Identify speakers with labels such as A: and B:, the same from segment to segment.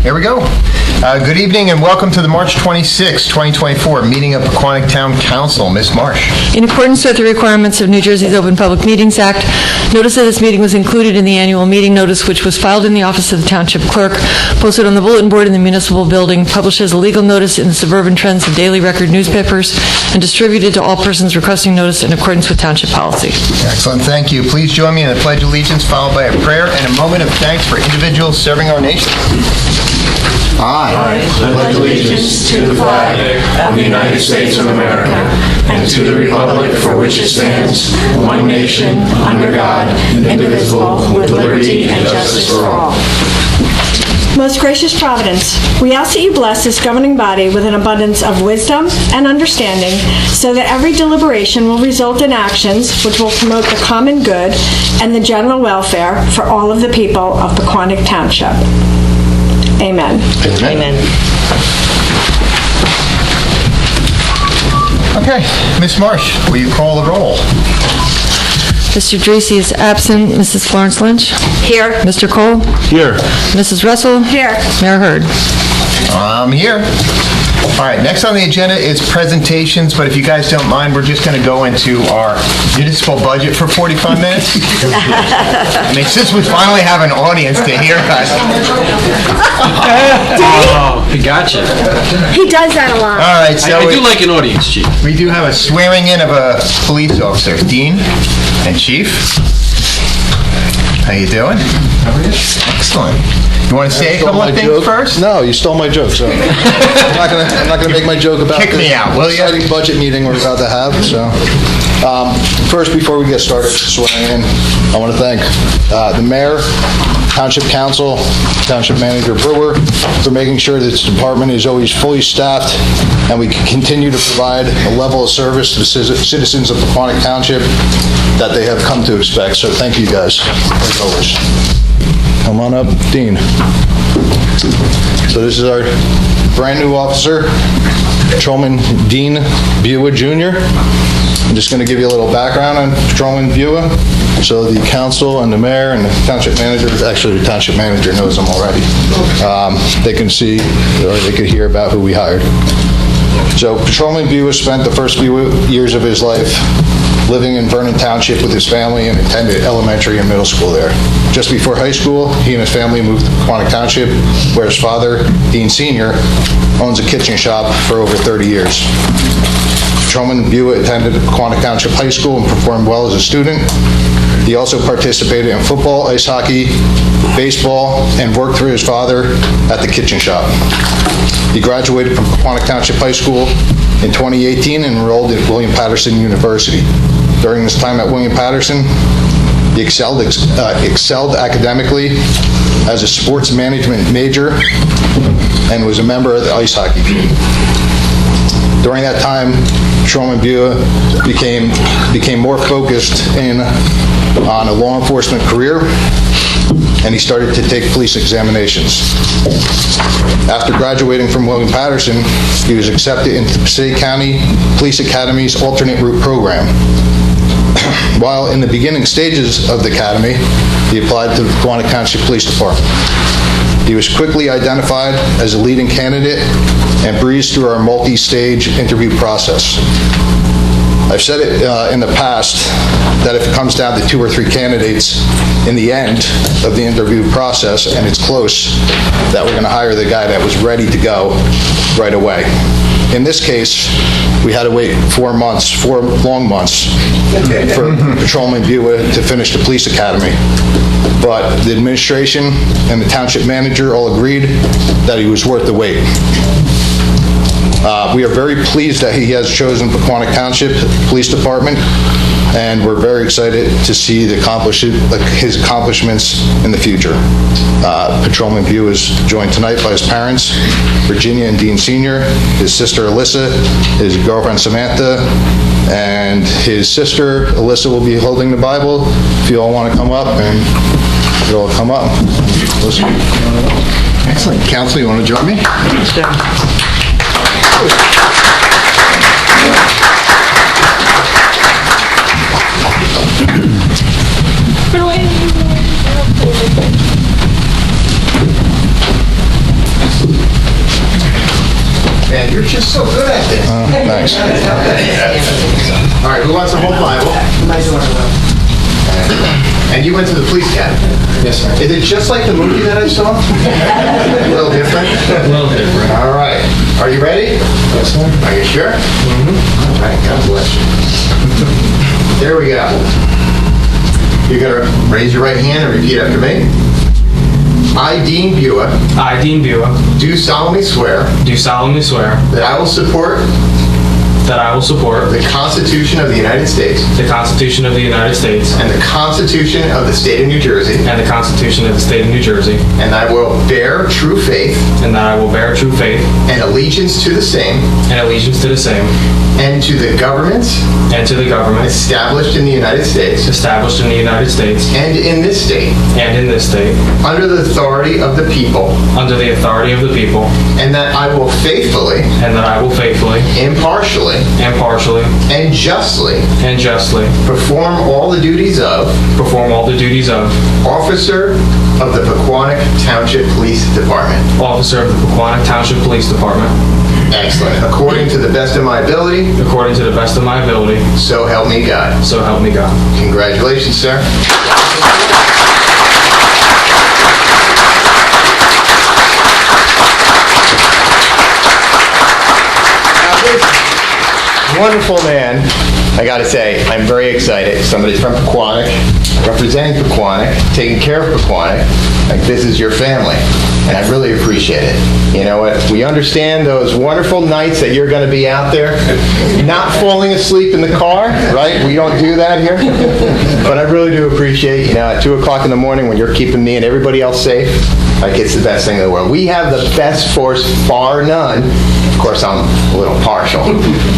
A: Here we go. Good evening and welcome to the March 26, 2024 meeting of Pequannock Town Council. Ms. Marsh.
B: In accordance with the requirements of New Jersey's Open Public Meetings Act, notice of this meeting was included in the annual meeting notice, which was filed in the office of the Township Clerk, posted on the bulletin board in the municipal building, published as a legal notice in the Suburban Trends and Daily Record newspapers, and distributed to all persons requesting notice in accordance with Township policy.
A: Excellent. Thank you. Please join me in the Pledge of Allegiance, followed by a prayer and a moment of thanks for individuals serving our nation.
C: I pledge allegiance to the flag of the United States of America and to the republic for which it stands, one nation, under God, indivisible, with liberty and justice for all.
D: Most gracious Providence, we ask that you bless this governing body with an abundance of wisdom and understanding so that every deliberation will result in actions which will promote the common good and the general welfare for all of the people of Pequannock Township. Amen.
A: Amen. Okay, Ms. Marsh, will you call the roll?
B: Mr. Dracy is absent. Mrs. Florence Lynch?
D: Here.
B: Mr. Cole?
E: Here.
B: Mrs. Russell?
D: Here.
B: Mayor Hurd?
A: I'm here. All right, next on the agenda is presentations, but if you guys don't mind, we're just going to go into our municipal budget for 45 minutes. I mean, since we finally have an audience to hear us.
E: Oh, he got you.
D: He does that a lot.
A: All right, so
E: I do like an audience, Chief.
A: we do have a swearing in of a police officer. Dean and Chief, how you doing? Excellent. You want to say a couple of things first?
F: No, you stole my joke, so I'm not gonna make my joke about
A: Kick me out, will you?
F: exciting budget meeting we're about to have, so. First, before we get started swearing in, I want to thank the mayor, Township Council, Township Manager Brewer, for making sure that this department is always fully staffed and we can continue to provide a level of service to the citizens of Pequannock Township that they have come to expect. So thank you guys, as always. Come on up, Dean. So this is our brand new officer, Patrolman Dean Bua Jr. I'm just going to give you a little background on Patrolman Bua. So the council and the mayor and the township manager, actually the township manager knows them already. They can see or they could hear about who we hired. So Patrolman Bua spent the first few years of his life living in Vernon Township with his family and attended elementary and middle school there. Just before high school, he and his family moved to Pequannock Township, where his father, Dean Sr., owns a kitchen shop for over 30 years. Patrolman Bua attended Pequannock Township High School and performed well as a student. He also participated in football, ice hockey, baseball, and worked for his father at the kitchen shop. He graduated from Pequannock Township High School in 2018 and enrolled at William Patterson University. During his time at William Patterson, he excelled academically as a sports management major and was a member of the ice hockey team. During that time, Patrolman Bua became more focused on a law enforcement career, and he started to take police examinations. After graduating from William Patterson, he was accepted into Passaic County Police Academy's alternate route program. While in the beginning stages of the academy, he applied to the Pequannock Township Police Department. He was quickly identified as a leading candidate and breezed through our multi-stage interview process. I've said it in the past that if it comes down to 2 or 3 candidates in the end of the interview process and it's close, that we're going to hire the guy that was ready to go right away. In this case, we had to wait 4 long months for Patrolman Bua to finish the police academy. But the administration and the township manager all agreed that he was worth the wait. We are very pleased that he has chosen Pequannock Township Police Department, and we're very excited to see his accomplishments in the future. Patrolman Bua is joined tonight by his parents, Virginia and Dean Sr., his sister Alyssa, his girlfriend Samantha, and his sister Alyssa will be holding the Bible. If you all want to come up, and you all come up.
A: Excellent. Council, you want to join me? man. You're just so good at this.
F: Thanks.
A: All right, who wants to hold Bible? And you went to the police academy?
E: Yes, sir.
A: Is it just like the movie that I saw? A little different?
E: A little different.
A: All right. Are you ready?
E: Yes, sir.
A: Are you sure? All right, God bless you. There we go. You're going to raise your right hand and repeat after me. I, Dean Bua,
E: I, Dean Bua,
A: do solemnly swear
E: do solemnly swear
A: that I will support
E: that I will support
A: the Constitution of the United States
E: the Constitution of the United States
A: and the Constitution of the State of New Jersey,
E: and the Constitution of the State of New Jersey,
A: and I will bear true faith
E: and that I will bear true faith
A: and allegiance to the same
E: and allegiance to the same
A: and to the governments
E: and to the government
A: established in the United States
E: established in the United States
A: and in this state
E: and in this state
A: under the authority of the people,
E: under the authority of the people,
A: and that I will faithfully,
E: and that I will faithfully,
A: impartially,
E: impartially,
A: and justly
E: and justly
A: perform all the duties of
E: perform all the duties of
A: officer of the Pequannock Township Police Department.
E: officer of the Pequannock Township Police Department,
A: Excellent. According to the best of my ability,
E: according to the best of my ability,
A: so help me God.
E: so help me God.
A: Congratulations, sir. Now, this wonderful man, I gotta say, I'm very excited. Somebody's from Pequannock, representing Pequannock, taking care of Pequannock. Like, this is your family, and I really appreciate it. You know what? We understand those wonderful nights that you're gonna be out there, not falling asleep in the car, right? We don't do that here. But I really do appreciate, at 2 o'clock in the morning when you're keeping me and everybody else safe, like, it's the best thing in the world. We have the best force, bar none. Of course, I'm a little partial,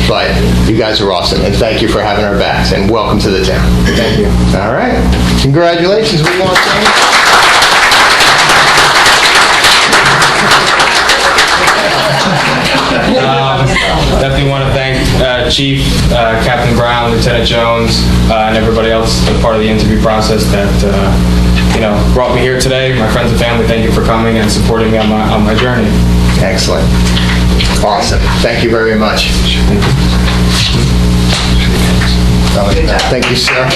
A: but you guys are awesome, and thank you for having our backs, and welcome to the town. Thank you. All right. Congratulations. We want to
E: Definitely want to thank Chief, Captain Brown, Lieutenant Jones, and everybody else as part of the interview process that brought me here today. My friends and family, thank you for coming and supporting me on my journey.
A: Excellent. Awesome. Thank you very much. Thank you, sir.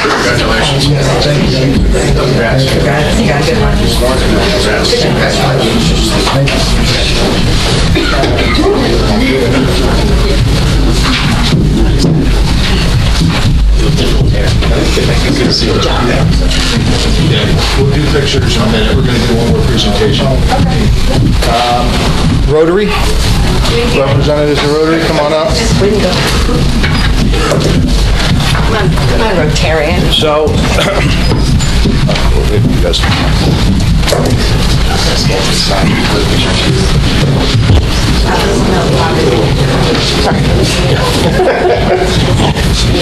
A: Congratulations.
F: We'll do pictures in a minute. We're going to do one more presentation. Rotary? Representatives of Rotary, come on up.
G: Come on, Rotarian.
F: So, you guys.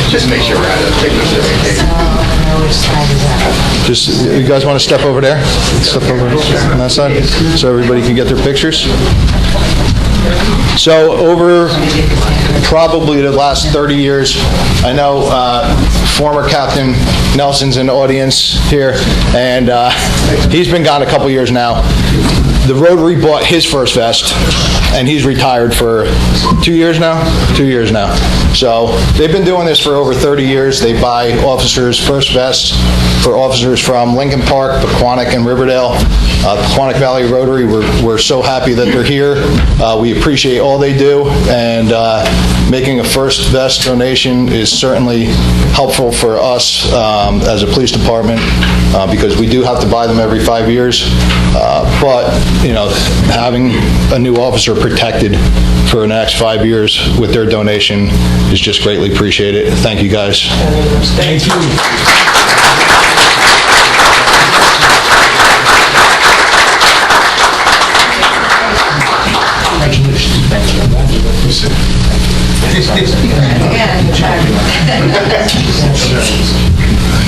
A: Just make sure we're out of the pictures.
F: Just, you guys want to step over there? Step over on that side, so everybody can get their pictures. So over probably the last 30 years, I know former Captain Nelson's in the audience here, and he's been gone a couple years now. The Rotary bought his first vest, and he's retired for 2 years now? 2 years now. So they've been doing this for over 30 years. They buy officers' first vests for officers from Lincoln Park, Pequannock, and Riverdale. Pequannock Valley Rotary, we're so happy that they're here. We appreciate all they do, and making a first vest donation is certainly helpful for us as a police department, because we do have to buy them every 5 years. But having a new officer protected for the next 5 years with their donation is just greatly appreciated. Thank you, guys.
E: Thank you.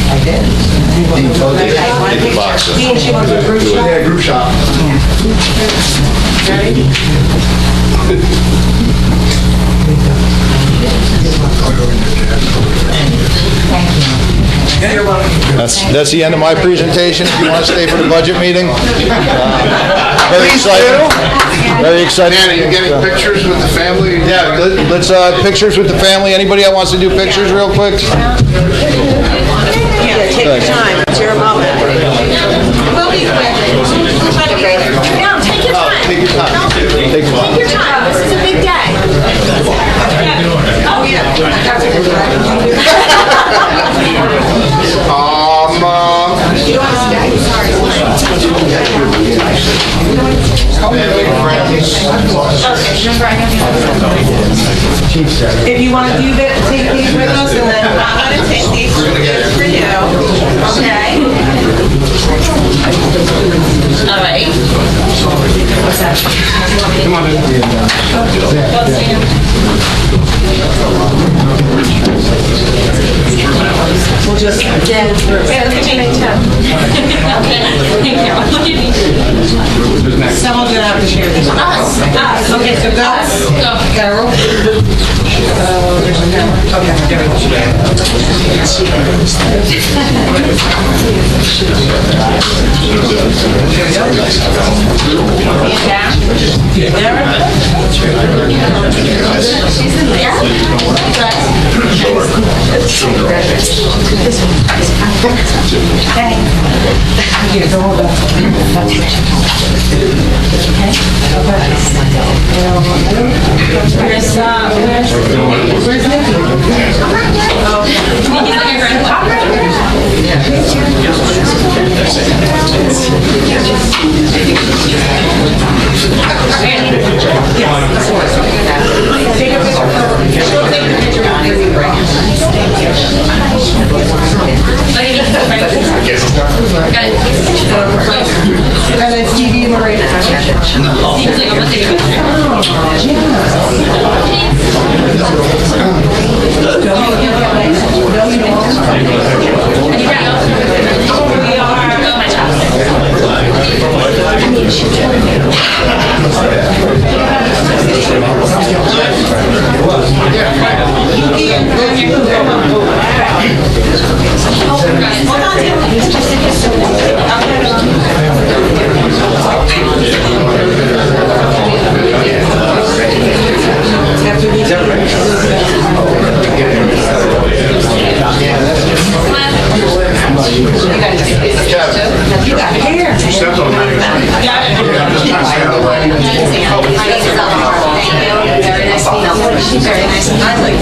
G: I did.
A: Yeah, group shot.
F: That's the end of my presentation. If you want to stay for the budget meeting. Very exciting. Very exciting.
A: Dan, are you getting pictures with the family?
F: Yeah, let's, pictures with the family. Anybody that wants to do pictures real quick?
G: Yeah, take your time. It's your moment. We'll be quick. No, take your time.
F: Take your time. Take your time.
G: Take your time. This is a big day. Oh, yeah. If you want to do that, take these with us, and then I'm going to take these for you. Okay? All right. What's that? Come on We'll just get it through. Someone's going to have to share this. Us. Okay, so go. Carol. There's a camera. Okay, there we Where's Nikki? Take a picture. She'll take the picture. And then Stevie and Lorraine. Seems like I'm gonna take a picture. Very nice. I like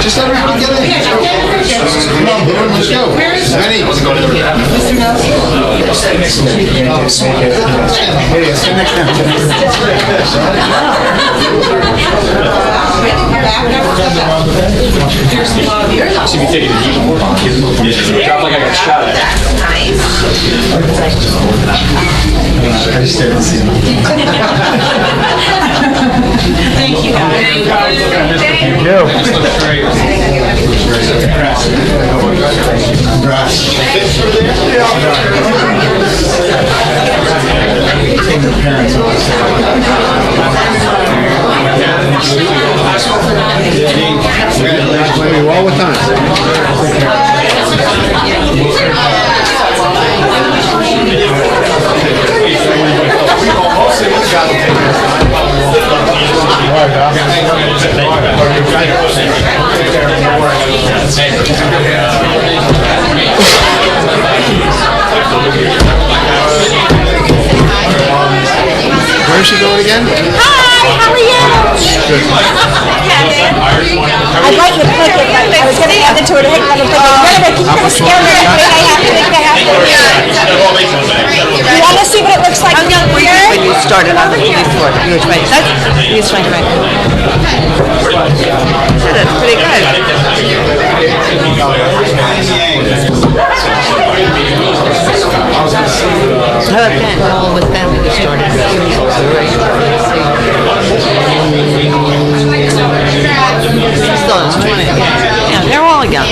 F: Just let everybody get in. Come on, Boone, let's go. Benny. Mr. Nelson.
E: Should be taking a deep drop like I got shot at.
F: I just didn't see him.
G: Thank you, guys.
F: Thank you. Take the parents Congratulations. All the time.
E: Hey.
A: again?
H: Hi, how are you? I'd like to click it, but I was going to hand it to her to hit another thing. You're going to scare me. You want to see what it looks like from here?
G: When you started on the before, you were trying. You were trying. That's pretty good. How about Ben? All with Ben when you started. Yeah, they're all young.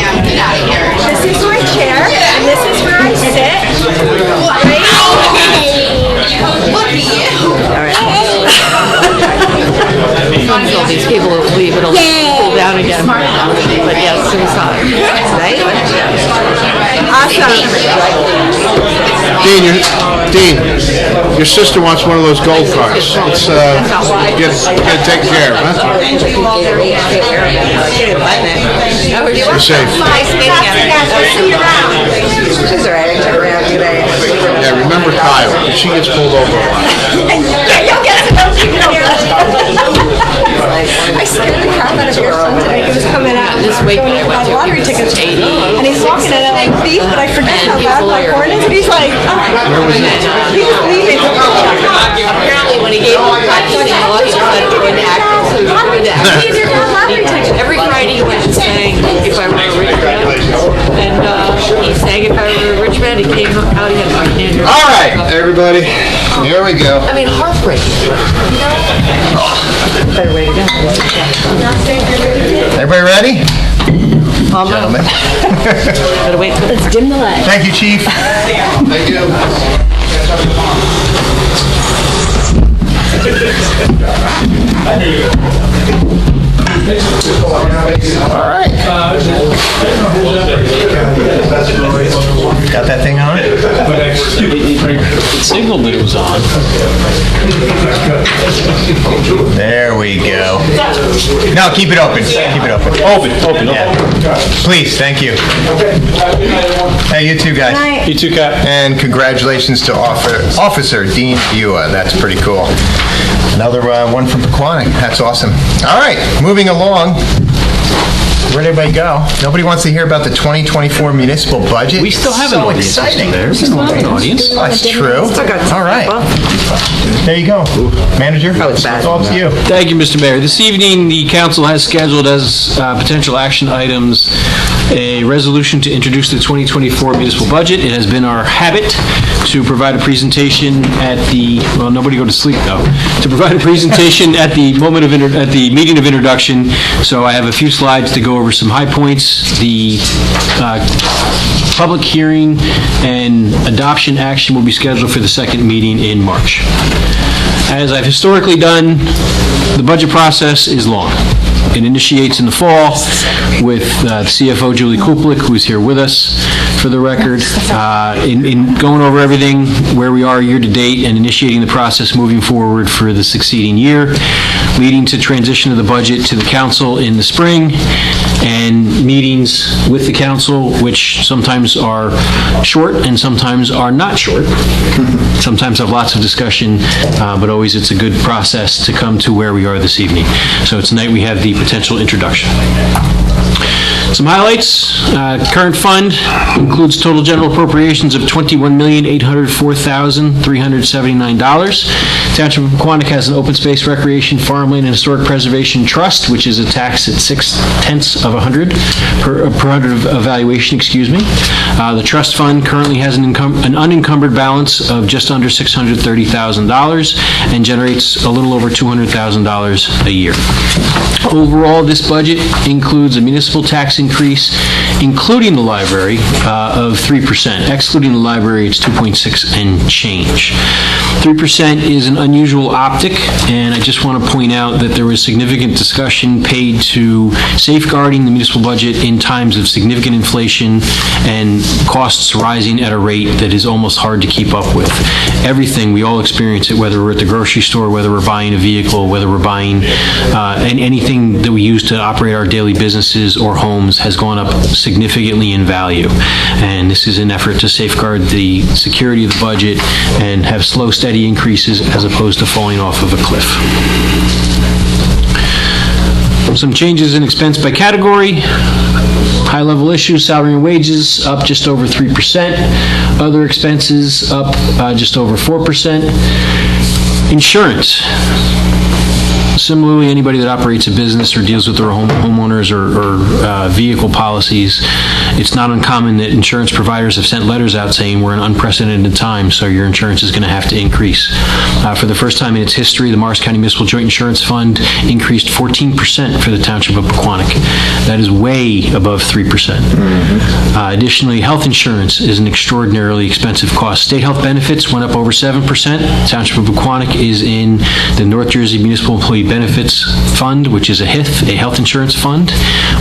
D: This is my chair, and this is where I sit.
G: Sometimes all these people will leave, it'll cool down again. But yes, suicide. Right?
I: Dean, your sister wants one of those gold cards. Let's get it taken care of, huh? You're safe.
G: She's all right. I took her out today.
I: Yeah, remember Kyle. If she gets pulled over a lot.
D: I scared the crap out of your son today. He was coming out and just waiting to buy lottery tickets. And he's walking in it like thief, but I forget how bad my horn is. And he's like, he was leaving.
G: Apparently, when he gave him the practicing law, he decided to go into acting, so he was going to acting. Every Friday he went and sang If I Were a Rich Man, and he sang If I Were a Rich Man. He came out, he had a standard.
A: All right, everybody, here we go.
G: I mean, heartbreaking. Better way to go.
A: Everybody ready? Gentlemen.
G: Better wait till
D: Let's dim the light.
A: Thank you, Chief. Thank you. All right. Got that thing on?
J: It signaled that it was on.
A: There we go. No, keep it open. Keep it open.
J: Open.
A: Yeah. Please, thank you. Hey, you too, guys.
J: You too, Cap.
A: And congratulations to Officer Dean Bua. That's pretty cool. Another one from Pequannock. That's awesome. All right, moving along. Where'd everybody go? Nobody wants to hear about the 2024 municipal budget?
J: We still have an audience.
A: Exciting.
J: There. We still have an audience.
A: That's true. All right. There you go. Manager, it's all to you.
J: Thank you, Mr. Mayor. This evening, the council has scheduled as potential action items a resolution to introduce the 2024 municipal budget. It has been our habit to provide a presentation at the, well, nobody go to sleep though, to provide a presentation at the moment of, at the meeting of introduction. So I have a few slides to go over some high points. The public hearing and adoption action will be scheduled for the second meeting in March. As I've historically done, the budget process is long. It initiates in the fall with CFO Julie Kuplik, who is here with us for the record, in going over everything, where we are year to date, and initiating the process moving forward for the succeeding year, leading to transition of the budget to the council in the spring, and meetings with the council, which sometimes are short and sometimes are not short. Sometimes have lots of discussion, but always it's a good process to come to where we are this evening. So tonight we have the potential introduction. Some highlights. Current fund includes total general appropriations of $21,804,379. Township of Pequannock has an open space, recreation, farmland, and historic preservation trust, which is a tax at 0.6 per 100 of evaluation, excuse me. The trust fund currently has an unencumbered balance of just under $630,000 and generates a little over $200,000 a year. Overall, this budget includes a municipal tax increase, including the library, of 3%. Excluding the library, it's 2.6 and change. 3% is an unusual optic, and I just want to point out that there was significant discussion paid to safeguarding the municipal budget in times of significant inflation and costs rising at a rate that is almost hard to keep up with. Everything, we all experience it, whether we're at the grocery store, whether we're buying a vehicle, whether we're buying anything that we use to operate our daily businesses or homes has gone up significantly in value. And this is an effort to safeguard the security of the budget and have slow, steady increases as opposed opposed to falling off of a cliff. Some changes in expense by category. High-level issues, salary and wages, up just over 3%. Other expenses, up just over 4%. Insurance. Similarly, anybody that operates a business or deals with their homeowners or vehicle policies, it's not uncommon that insurance providers have sent letters out saying we're in unprecedented times, so your insurance is going to have to increase. For the first time in its history, the Morris County Municipal Joint Insurance Fund increased 14% for the Township of Pequannock. That is way above 3%. Additionally, health insurance is an extraordinarily expensive cost. State health benefits went up over 7%. Township of Pequannock is in the North Jersey Municipal Employee Benefits Fund, which is a HIF, a health insurance fund.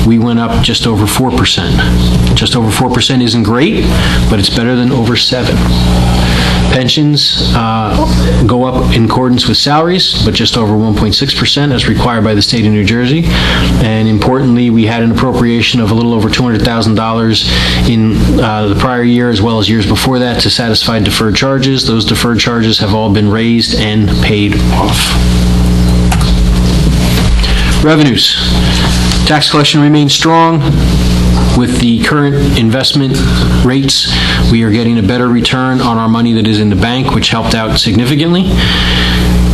J: We went up just over 4%. Just over 4% isn't great, but it's better than over 7%. Pensions go up in accordance with salaries, but just over 1.6% as required by the state of New Jersey. And importantly, we had an appropriation of a little over $200,000 in the prior year as well as years before that to satisfy deferred charges. Those deferred charges have all been raised and paid off. Revenues. Tax collection remains strong. With the current investment rates, we are getting a better return on our money that is in the bank, which helped out significantly.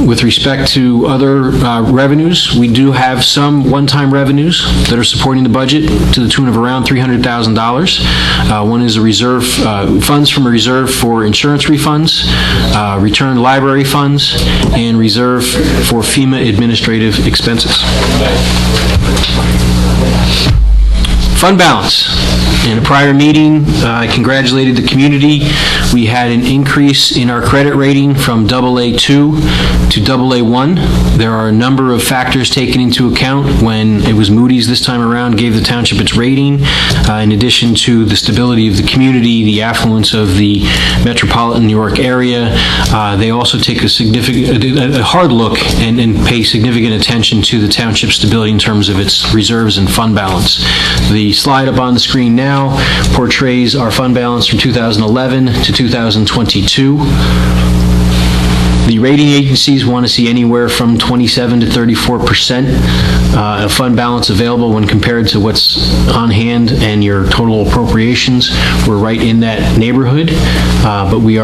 J: With respect to other revenues, we do have some one-time revenues that are supporting the budget to the tune of around $300,000. One is a reserve, funds from a reserve for insurance refunds, returned library funds, and reserve for FEMA administrative expenses. Fund balance. In a prior meeting, I congratulated the community. We had an increase in our credit rating from AA2 to AA1. There are a number of factors taken into account when it was Moody's this time around gave the township its rating. In addition to the stability of the community, the affluence of the metropolitan New York area, they also take a hard look and pay significant attention to the township's stability in terms of its reserves and fund balance. The slide up on the screen now portrays our fund balance from 2011 to 2022. The rating agencies want to see anywhere from 27 to 34% of fund balance available when compared to what's on hand and your total appropriations. We're right in that neighborhood, but we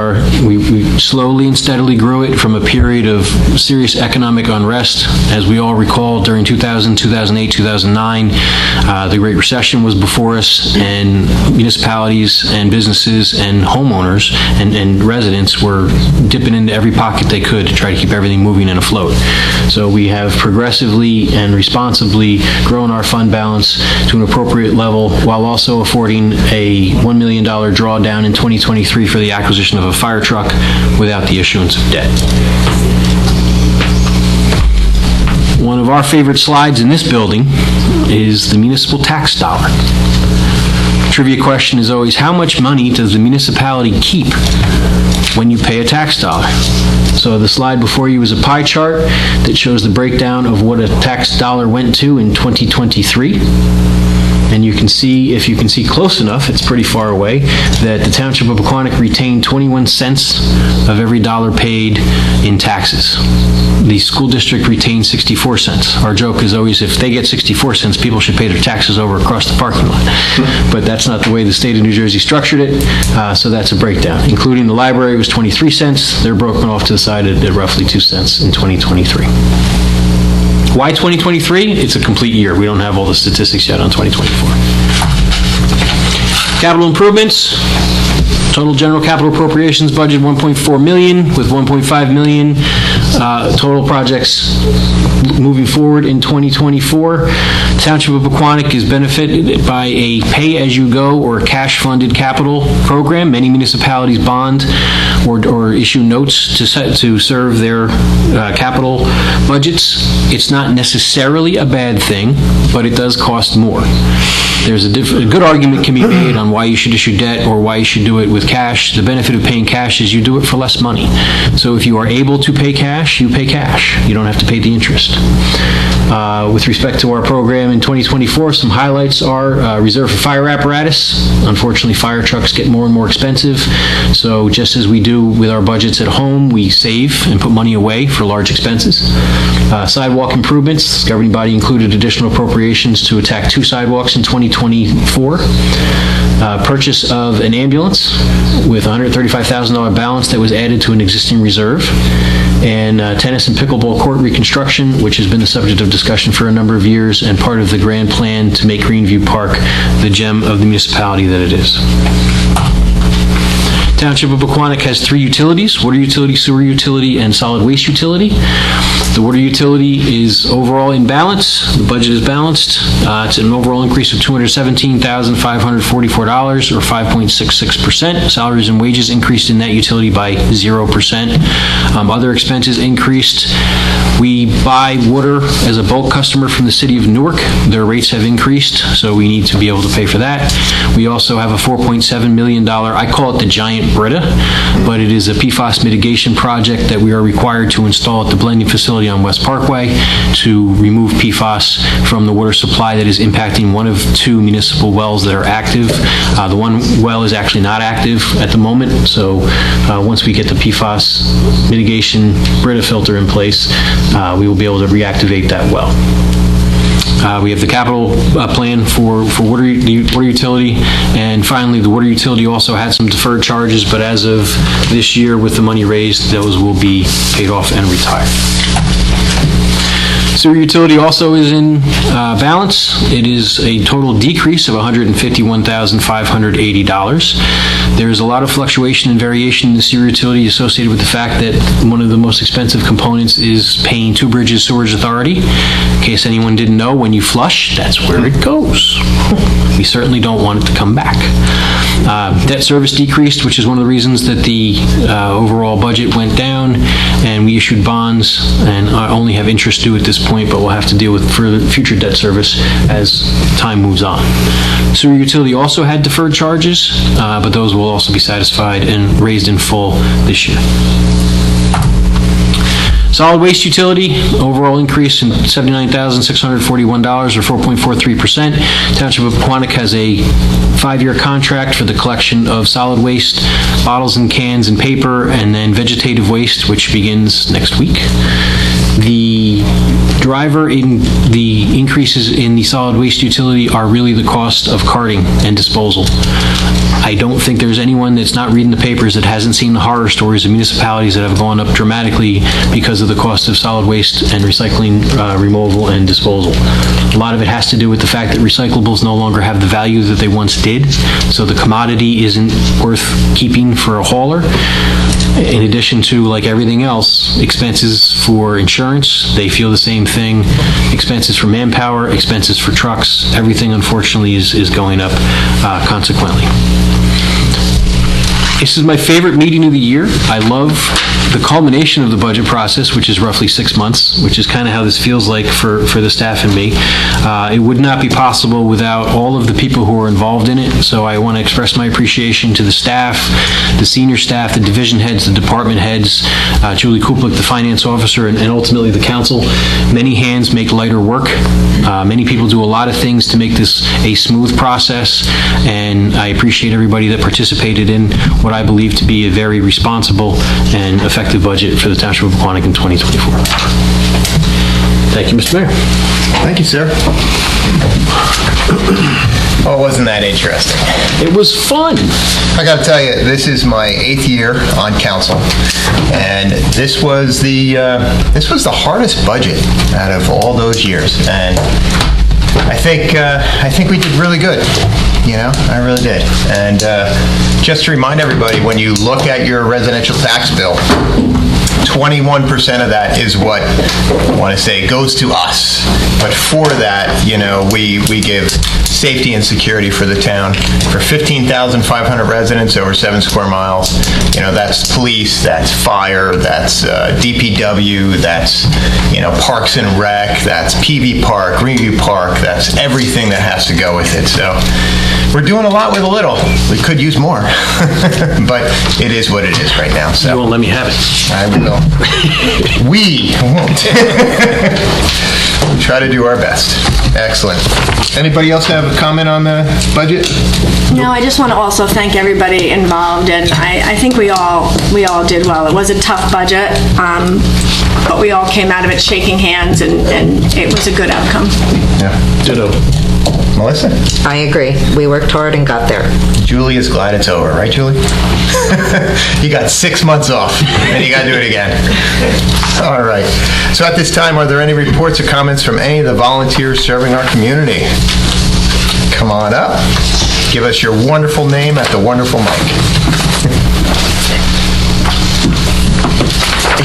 J: slowly and steadily grew it from a period of serious economic unrest. As we all recall, during 2000, 2008, 2009, the Great Recession was before us, and municipalities and businesses and homeowners and residents were dipping into every pocket they could to try to keep everything moving and afloat. So we have progressively and responsibly grown our fund balance to an appropriate level while also affording a $1 million drawdown in 2023 for the acquisition of a fire truck without the issuance of debt. One of our favorite slides in this building is the municipal tax dollar. Trivia question is always, how much money does the municipality keep when you pay a tax dollar? So the slide before you is a pie chart that shows the breakdown of what a tax dollar went to in 2023. And you can see, if you can see close enough, it's pretty far away, that the Township of Pequannock retained 21 cents of every dollar paid in taxes. The school district retained 64 cents. Our joke is always, if they get 64 cents, people should pay their taxes over across the parking lot. But that's not the way the state of New Jersey structured it, so that's a breakdown. Including the library was 23 cents. They're broken off to the side at roughly 2 cents in 2023. Why 2023? It's a complete year. We don't have all the statistics yet on 2024. Capital improvements. Total general capital appropriations budget $1.4 million with $1.5 million total projects moving forward in 2024. Township of Pequannock is benefited by a pay-as-you-go or cash-funded capital program. Many municipalities bond or issue notes to serve their capital budgets. It's not necessarily a bad thing, but it does cost more. There's a good argument can be made on why you should issue debt or why you should do it with cash. The benefit of paying cash is you do it for less money. So if you are able to pay cash, you pay cash. You don't have to pay the interest. With respect to our program in 2024, some highlights are reserved for fire apparatus. Unfortunately, fire trucks get more and more expensive, so just as we do with our budgets at home, we save and put money away for large expenses. Sidewalk improvements, the governing body included additional appropriations to attack 2 sidewalks in 2024. Purchase of an ambulance with a $135,000 balance that was added to an existing reserve, and tennis and pickleball court reconstruction, which has been the subject of discussion for a number of years and part of the grand plan to make Greenview Park the gem of the municipality that it is. Township of Pequannock has 3 utilities: water utility, sewer utility, and solid waste utility. The water utility is overall in balance. The budget is balanced. It's an overall increase of $217,544, or 5.66%. Salaries and wages increased in that utility by 0%. Other expenses increased. We buy water as a bulk customer from the city of Newark. Their rates have increased, so we need to be able to pay for that. We also have a $4.7 million, I call it the giant Brita, but it is a PFAS mitigation project that we are required to install at the blending facility on West Parkway to remove PFAS from the water supply that is impacting one of 2 municipal wells that are active. The one well is actually not active at the moment, so once we get the PFAS mitigation Brita filter in place, we will be able to reactivate that well. We have the capital plan for water utility, and finally, the water utility also had some deferred charges, but as of this year, with the money raised, those will be paid off and retired. Sewer utility also is in balance. It is a total decrease of $151,580. There's a lot of fluctuation and variation in the sewer utility associated with the fact that one of the most expensive components is paying Two Bridges Sewerage Authority. In case anyone didn't know, when you flush, that's where it goes. We certainly don't want it to come back. Debt service decreased, which is one of the reasons that the overall budget went down, and we issued bonds and only have interest due at this point, but we'll have to deal with further future debt service as time moves on. Sewer utility also had deferred charges, but those will also be satisfied and raised in full this year. Solid waste utility, overall increase in $79,641, or 4.43%. Township of Pequannock has a 5-year contract for the collection of solid waste, bottles and cans and paper, and then vegetative waste, which begins next week. The driver in the increases in the solid waste utility are really the cost of carting and disposal. I don't think there's anyone that's not reading the papers that hasn't seen the horror stories of municipalities that have gone up dramatically because of the cost of solid waste and recycling removal and disposal. A lot of it has to do with the fact that recyclables no longer have the value that they once did, so the commodity isn't worth keeping for a hauler. In addition to, like everything else, expenses for insurance, they feel the same thing. Expenses for manpower, expenses for trucks, everything unfortunately is going up consequently. This is my favorite meeting of the year. I love the culmination of the budget process, which is roughly 6 months, which is kind of how this feels like for the staff and me. It would not be possible without all of the people who are involved in it, so I want to express my appreciation to the staff, the senior staff, the division heads, the department heads, Julie Kuplik, the finance officer, and ultimately the council. Many hands make lighter work. Many people do a lot of things to make this a smooth process, and I appreciate everybody that participated in what I believe to be a very responsible and effective budget for the Township of Pequannock in 2024. Thank you, Mr. Mayor.
A: Thank you, sir. Oh, wasn't that interesting?
J: It was fun.
A: I got to tell you, this is my 8th year on council, and this was the hardest budget out of all those years, and I think we did really good. You know, I really did. And just to remind everybody, when you look at your residential tax bill, 21% of that is what I want to say goes to us. But for that, you know, we give safety and security for the town. For 15,500 residents over 7 square miles, you know, that's police, that's fire, that's DPW, that's, you know, Parks and Rec, that's PV Park, Greenview Park, that's everything that has to go with it. So we're doing a lot with a little. We could use more, but it is what it is right now. So
J: You won't let me have it.
A: I will. We won't. We try to do our best. Excellent. Anybody else have a comment on the budget?
D: No, I just want to also thank everybody involved, and I think we all did well. It was a tough budget, but we all came out of it shaking hands, and it was a good outcome.
A: Yeah.
I: Ditto.
A: Melissa?
K: I agree. We worked hard and got there.
A: Julie is glad it's over, right, Julie? You got 6 months off, and you got to do it again. All right. So at this time, are there any reports or comments from any of the volunteers serving our community? Come on up. Give us your wonderful name at the wonderful mic.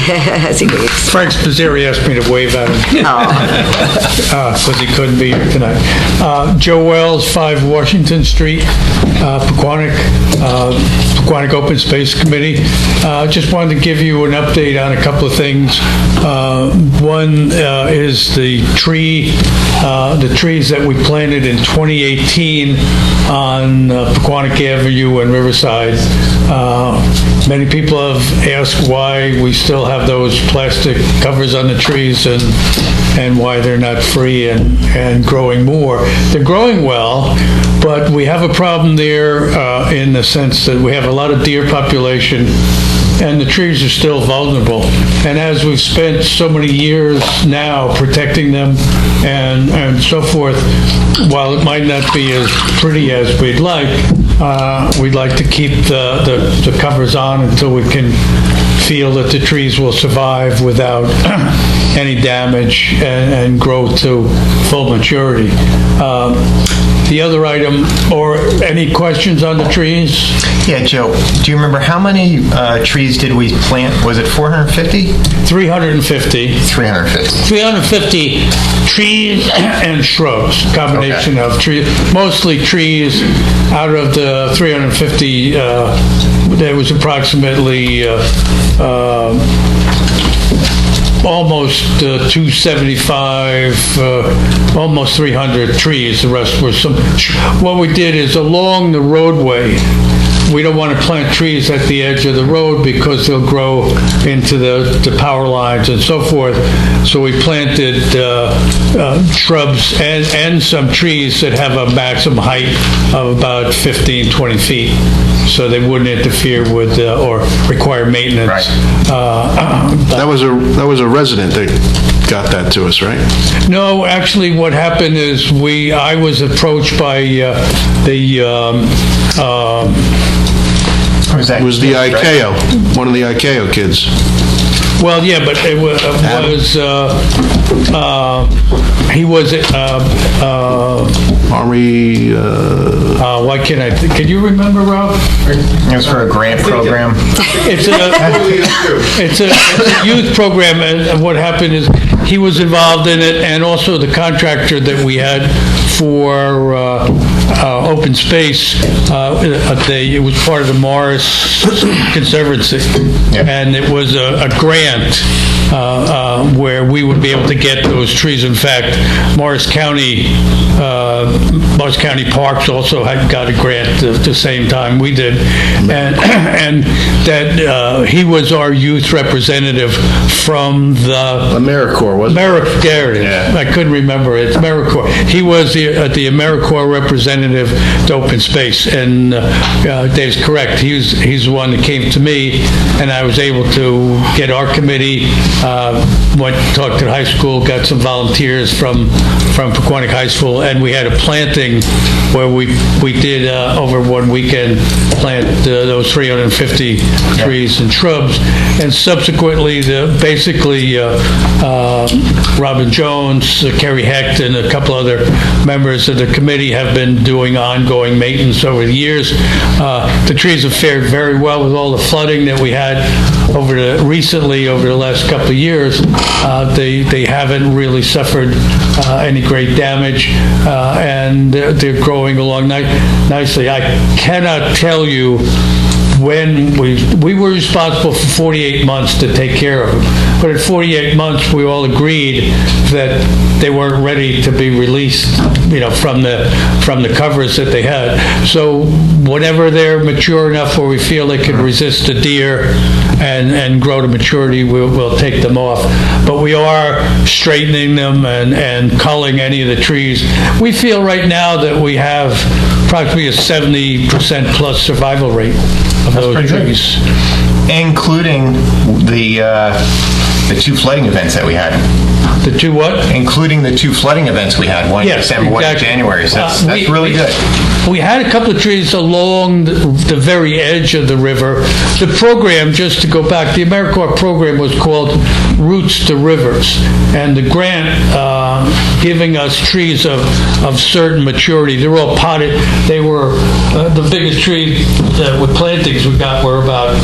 K: As he waves.
L: Frank Spazzieri asked me to wave at him because he couldn't be here tonight. Joe Wells, 5 Washington Street, Pequannock Open Space Committee. Just wanted to give you an update on a couple of things. One is the trees that we planted in 2018 on Pequannock Avenue and Riverside. Many people have asked why we still have those plastic covers on the trees and why they're not free and growing more. They're growing well, but we have a problem there in the sense that we have a lot of deer population and the trees are still vulnerable. And as we've spent so many years now protecting them and so forth, while it might not be as pretty as we'd like to keep the covers on until we can feel that the trees will survive without any damage and grow to full maturity. The other item, or any questions on the trees?
A: Yeah, Joe, do you remember how many trees did we plant? Was it 450?
L: 350.
A: 350.
L: 350 trees and shrubs, combination of trees, mostly trees. Out of the 350, there was approximately almost 275, almost 300 trees. The rest were some. What we did is along the roadway, we don't want to plant trees at the edge of the road because they'll grow into the power lines and so forth. So we planted shrubs and some trees that have a maximum height of about 15, 20 feet. So they wouldn't interfere with or require maintenance.
A: Right.
I: That was a resident that got that to us, right?
L: No, actually, what happened is I was approached by
I: It was the ICAO, one of the ICAO kids.
L: Well, yeah, but it was he was
I: Army.
L: why can't I? Can you remember, Rob?
A: It was for a grant program.
L: It's a youth program, and what happened is he was involved in it, and also the contractor that we had for open space. It was part of the Morris Conservancy, and it was a grant where we would be able to get those trees. In fact, Morris County Parks also had got a grant at the same time we did, and that he was our youth representative from the
I: AmeriCorps, wasn't it?
L: There it is.
I: Yeah.
L: I couldn't remember it. It's AmeriCorps. He was the AmeriCorps representative to open space, and Dave's correct. He's the one that came to me, and I was able to get our committee, went to talk to the high school, got some volunteers from Pequannock High School, and we had a planting where we did over one weekend plant those 350 trees and shrubs, and subsequently Robin Jones, Kerry Hecht, and a couple other members of the committee have been doing ongoing maintenance over the years. The trees have fared very well with all the flooding that we had recently over the last couple of years. They haven't really suffered any great damage, and they're growing along nicely. I cannot tell you when we were responsible for 48 months to take care of them. But at 48 months, we all agreed that they weren't ready to be released, from the covers that they had. So whenever they're mature enough where we feel they can resist a deer and grow to maturity, we'll take them off. But we are straightening them and culling any of the trees. We feel right now that we have approximately a 70% plus survival rate of those trees.
A: Including the 2 flooding events that we had.
L: The 2 what?
A: Including the 2 flooding events we had, one in December, one in January. So that's really good.
L: We had a couple of trees along the very edge of the river. The program, just to go back, the AmeriCorps program was called Roots to Rivers, and the grant giving us trees of certain maturity. They're all potted. They were the biggest tree with plantings we got were about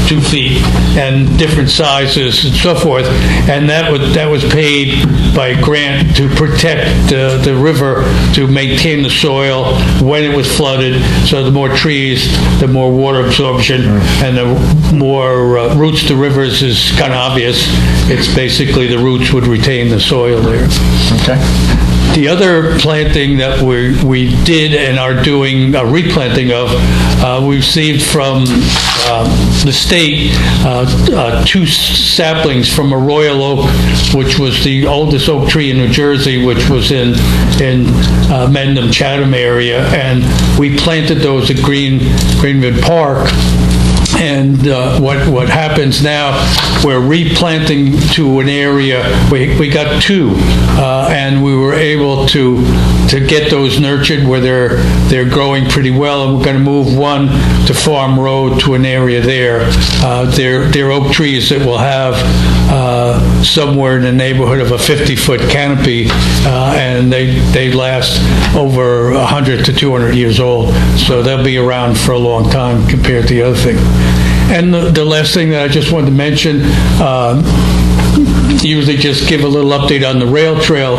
L: 2 feet and different sizes and so forth, and that was paid by a grant to protect the river, to maintain the soil when it was flooded. So the more trees, the more water absorption, and the more roots to rivers is kind of obvious. It's basically the roots would retain the soil there.
A: Okay.
L: The other planting that we did and are doing a replanting of, we received from the state 2 saplings from a royal oak, which was the oldest oak tree in New Jersey, which was in Mendham, Chatham area, and we planted those at Greenwood Park. And what happens now, we're replanting to an area, we got 2, and we were able to get those nurtured where they're growing pretty well, and we're going to move one to Farm Road to an area there. They're oak trees that will have somewhere in the neighborhood of a 50-foot canopy, and they last over 100 to 200 years old, so they'll be around for a long time compared to the other thing. And the last thing that I just wanted to mention, usually just give a little update on the rail trail.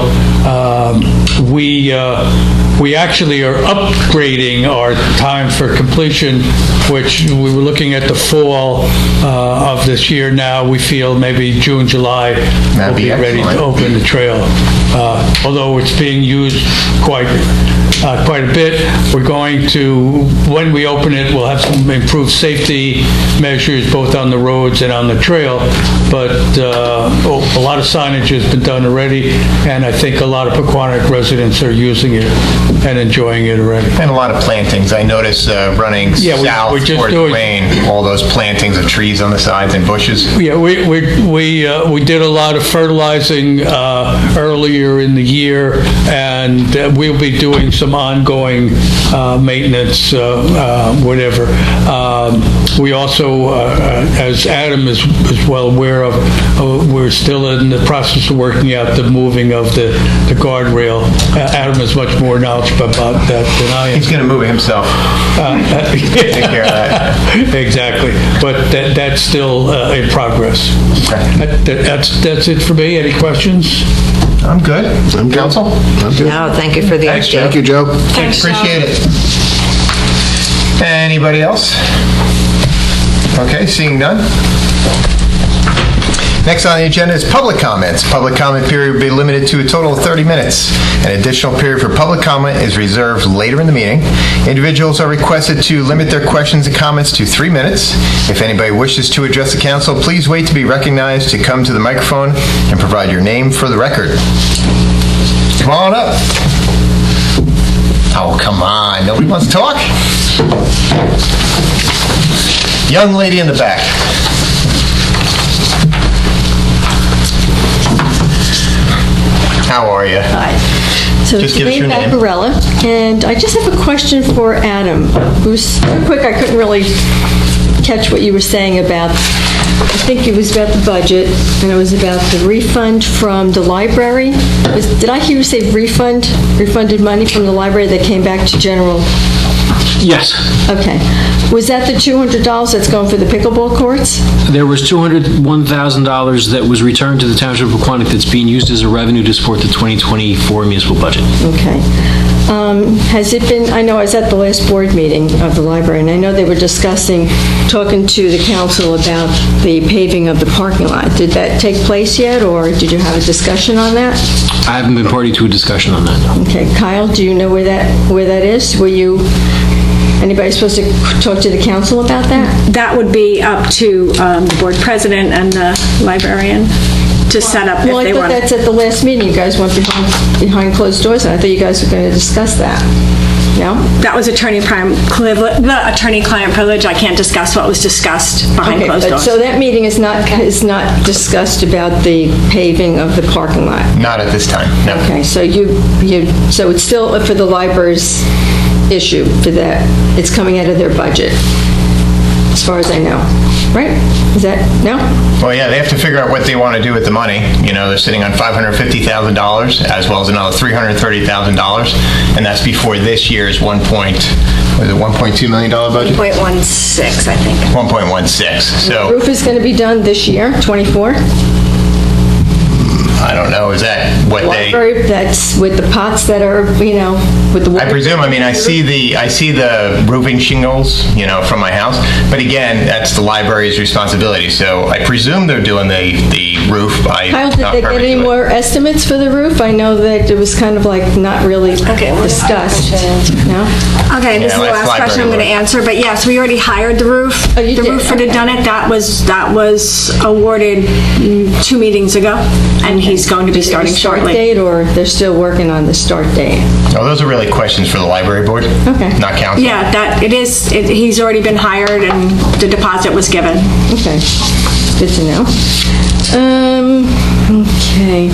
L: We actually are upgrading our time for completion, which we were looking at the fall of this year. Now we feel maybe June, July, we'll be ready to open the trail. Although it's being used quite a bit. We're going to, when we open it, we'll have some improved safety measures both on the roads and on the trail, but a lot of signage has been done already, and I think a lot of Pequannock residents are using it and enjoying it already.
A: And a lot of plantings. I noticed running south towards Wayne, all those plantings of trees on the sides and bushes.
L: Yeah, we did a lot of fertilizing earlier in the year, and we'll be doing some ongoing maintenance, whatever. We also, as Adam is well aware of, we're still in the process of working out the moving of the guardrail. Adam is much more knowledgeable about that than I am.
A: He's going to move it himself. Take care of that.
L: Exactly. But that's still in progress.
A: Okay.
L: That's it for me. Any questions?
A: I'm good. Council?
F: I'm good.
K: No, thank you for the
A: Thanks,
K: update.
F: Thank you, Joe.
D: Thanks,
A: Appreciate it. Anybody else? Okay, seeing none. Next on the agenda is public comments. Public comment period will be limited to a total of 30 minutes. An additional period for public comment is reserved later in the meeting. Individuals are requested to limit their questions and comments to 3 minutes. If anybody wishes to address the council, please wait to be recognized to come to the microphone and provide your name for the record. Come on up. Oh, come on. Nobody wants to talk? Young lady in the back. How are you?
M: Hi. So
A: Just
M: it's
A: give us your
M: Elaine
A: name.
M: Barbarella, and I just have a question for Adam. It was so quick I couldn't really catch what you were saying about, I think it was about the budget, and it was about the refund from the library. Did I hear you say refunded money from the library that came back to general
J: Yes.
M: Okay. Was that the $200 that's going for the pickleball courts?
J: There was $201,000 that was returned to the Township of Pequannock that's being used as a revenue to support the 2024 municipal budget.
M: Okay. Has it been, I know I was at the last board meeting of the library, and I know they were discussing, talking to the council about the paving of the parking lot. Did that take place yet, or did you have a discussion on that?
J: I haven't been party to a discussion on that, no.
M: Okay, Kyle, do you know where that is? Anybody supposed to talk to the council about that?
D: That would be up to the board president and the librarian to set up if
M: Well, I
D: they
M: thought
D: want.
M: that's at the last meeting, you guys went behind closed doors, and I thought you guys were going to discuss that. No?
D: That was attorney-client privilege. I can't discuss what was discussed behind
M: Okay,
D: closed
M: but
D: doors.
M: so that meeting is not discussed about the paving of the parking lot?
A: Not at this time, no.
M: Okay, so so it's still for the library's issue for that, it's coming out of their budget, as far as I know, right? Is that, no?
A: Well, yeah, they have to figure out what they want to do with the money. You know, they're sitting on $550,000 as well as another $330,000, and that's before this year's $1.2 million budget?
D: 1.16, I think.
A: 1.16, so.
M: Roof is going to be done this year, 24?
A: I don't know, is that what they?
M: Library, that's with the pots that are, with the water.
A: I presume, I see the roofing shingles, from my house, but again, that's the library's responsibility, so I presume they're doing the roof.
M: Kyle, did they get any more estimates for the roof? I know that it was kind of like not really discussed. No?
D: Okay, this is the last question I'm going to answer, but yes, we already hired the roof. The roofer had done it. That was awarded 2 meetings ago, and he's going to be starting
M: Start
D: shortly.
M: date, or they're still working on the start date?
A: Oh, those are really questions for the library board.
M: Okay.
A: Not council.
D: Yeah, he's already been hired and the deposit was given.
M: Okay, good to know. Okay.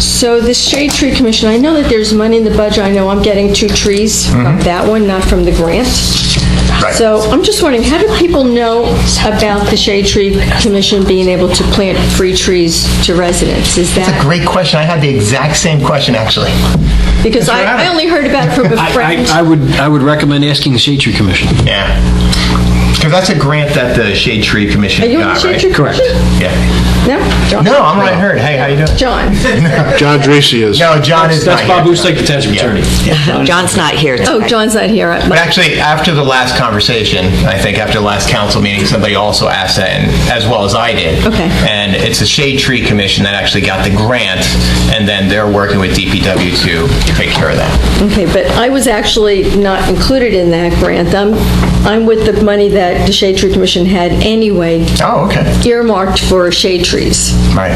M: So the Shade Tree Commission, I know that there's money in the budget. I know I'm getting 2 trees from that one, not from the grant.
A: Right.
M: So I'm just wondering, how do people know about the Shade Tree Commission being able to plant free trees to residents? Is
A: That's a
M: that,
A: great question. I had the exact same question, actually.
M: because I only heard about it from a friend.
J: I would recommend asking the Shade Tree Commission.
A: Yeah. Because that's a grant that the Shade Tree Commission
M: Are you on
A: got,
M: the Shade
A: right?
M: Tree
J: Correct.
M: Commission?
A: Yeah.
M: No? John?
A: No, I'm Ryan Hurd. Hey, how you doing?
M: John.
I: John Dreese is.
A: No, John is not
J: That's Bob
A: here.
J: Boostek, the township attorney.
K: John's not here today.
M: Oh, John's not here.
A: But actually, after the last conversation, I think after the last council meeting, somebody also asked that, and as well as I did.
M: Okay.
A: And it's the Shade Tree Commission that actually got the grant, and then they're working with DPW to take care of that.
M: Okay, but I was actually not included in that grant. I'm with the money that the Shade Tree Commission had anyway
A: Oh, okay.
M: earmarked for shade trees
A: Right.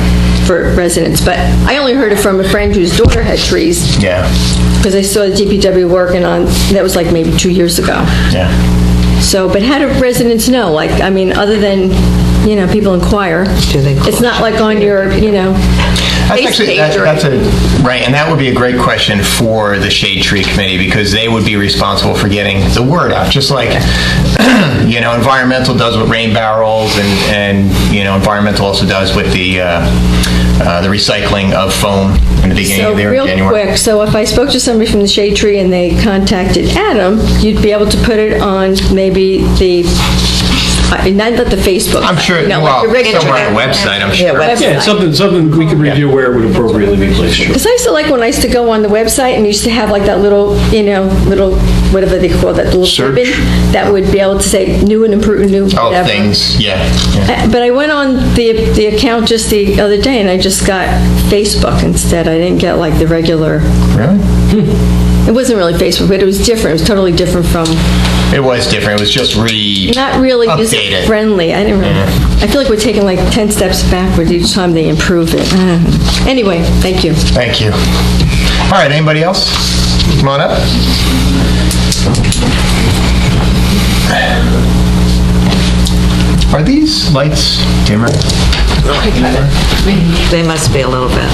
M: for residents. But I only heard it from a friend whose daughter had trees,
A: Yeah.
M: because I saw the DPW working on, that was like maybe 2 years ago.
A: Yeah.
M: So, but how do residents know? Like, I mean, other than, people inquire. It's not like on your,
A: That's
M: face
A: actually,
M: page or
A: that's right, and that would be a great question for the Shade Tree Committee, because they would be responsible for getting the word out, just like, environmental does with rain barrels, and environmental also does with the recycling of foam in the beginning of the year,
M: real
A: January.
M: quick, so if I spoke to somebody from the Shade Tree and they contacted Adam, you'd be able to put it on maybe the, not the Facebook.
A: I'm sure,
M: like
A: well,
M: your regular-
A: somewhere on the website, I'm sure.
J: Yeah, something we could review where it would appropriately be placed. Sure.
M: Because I used to like when I used to go on the website and used to have like that little, whatever they call that, little
I: Search.
M: ribbon that would be able to say new and improved, new
A: Oh,
M: whatever.
A: things, yeah.
M: But I went on the account just the other day and I just got Facebook instead. I didn't get like the regular.
A: Really?
M: It wasn't really Facebook, but it was different. It was totally different from.
A: It was different, it was just
M: Not really
A: updated.
M: user-friendly. I didn't really. I feel like we're taking like 10 steps backwards each time they improve it. Anyway, thank you.
A: Thank you. All right, anybody else? Come on up. Are these lights dimmer?
K: They must be a little bit.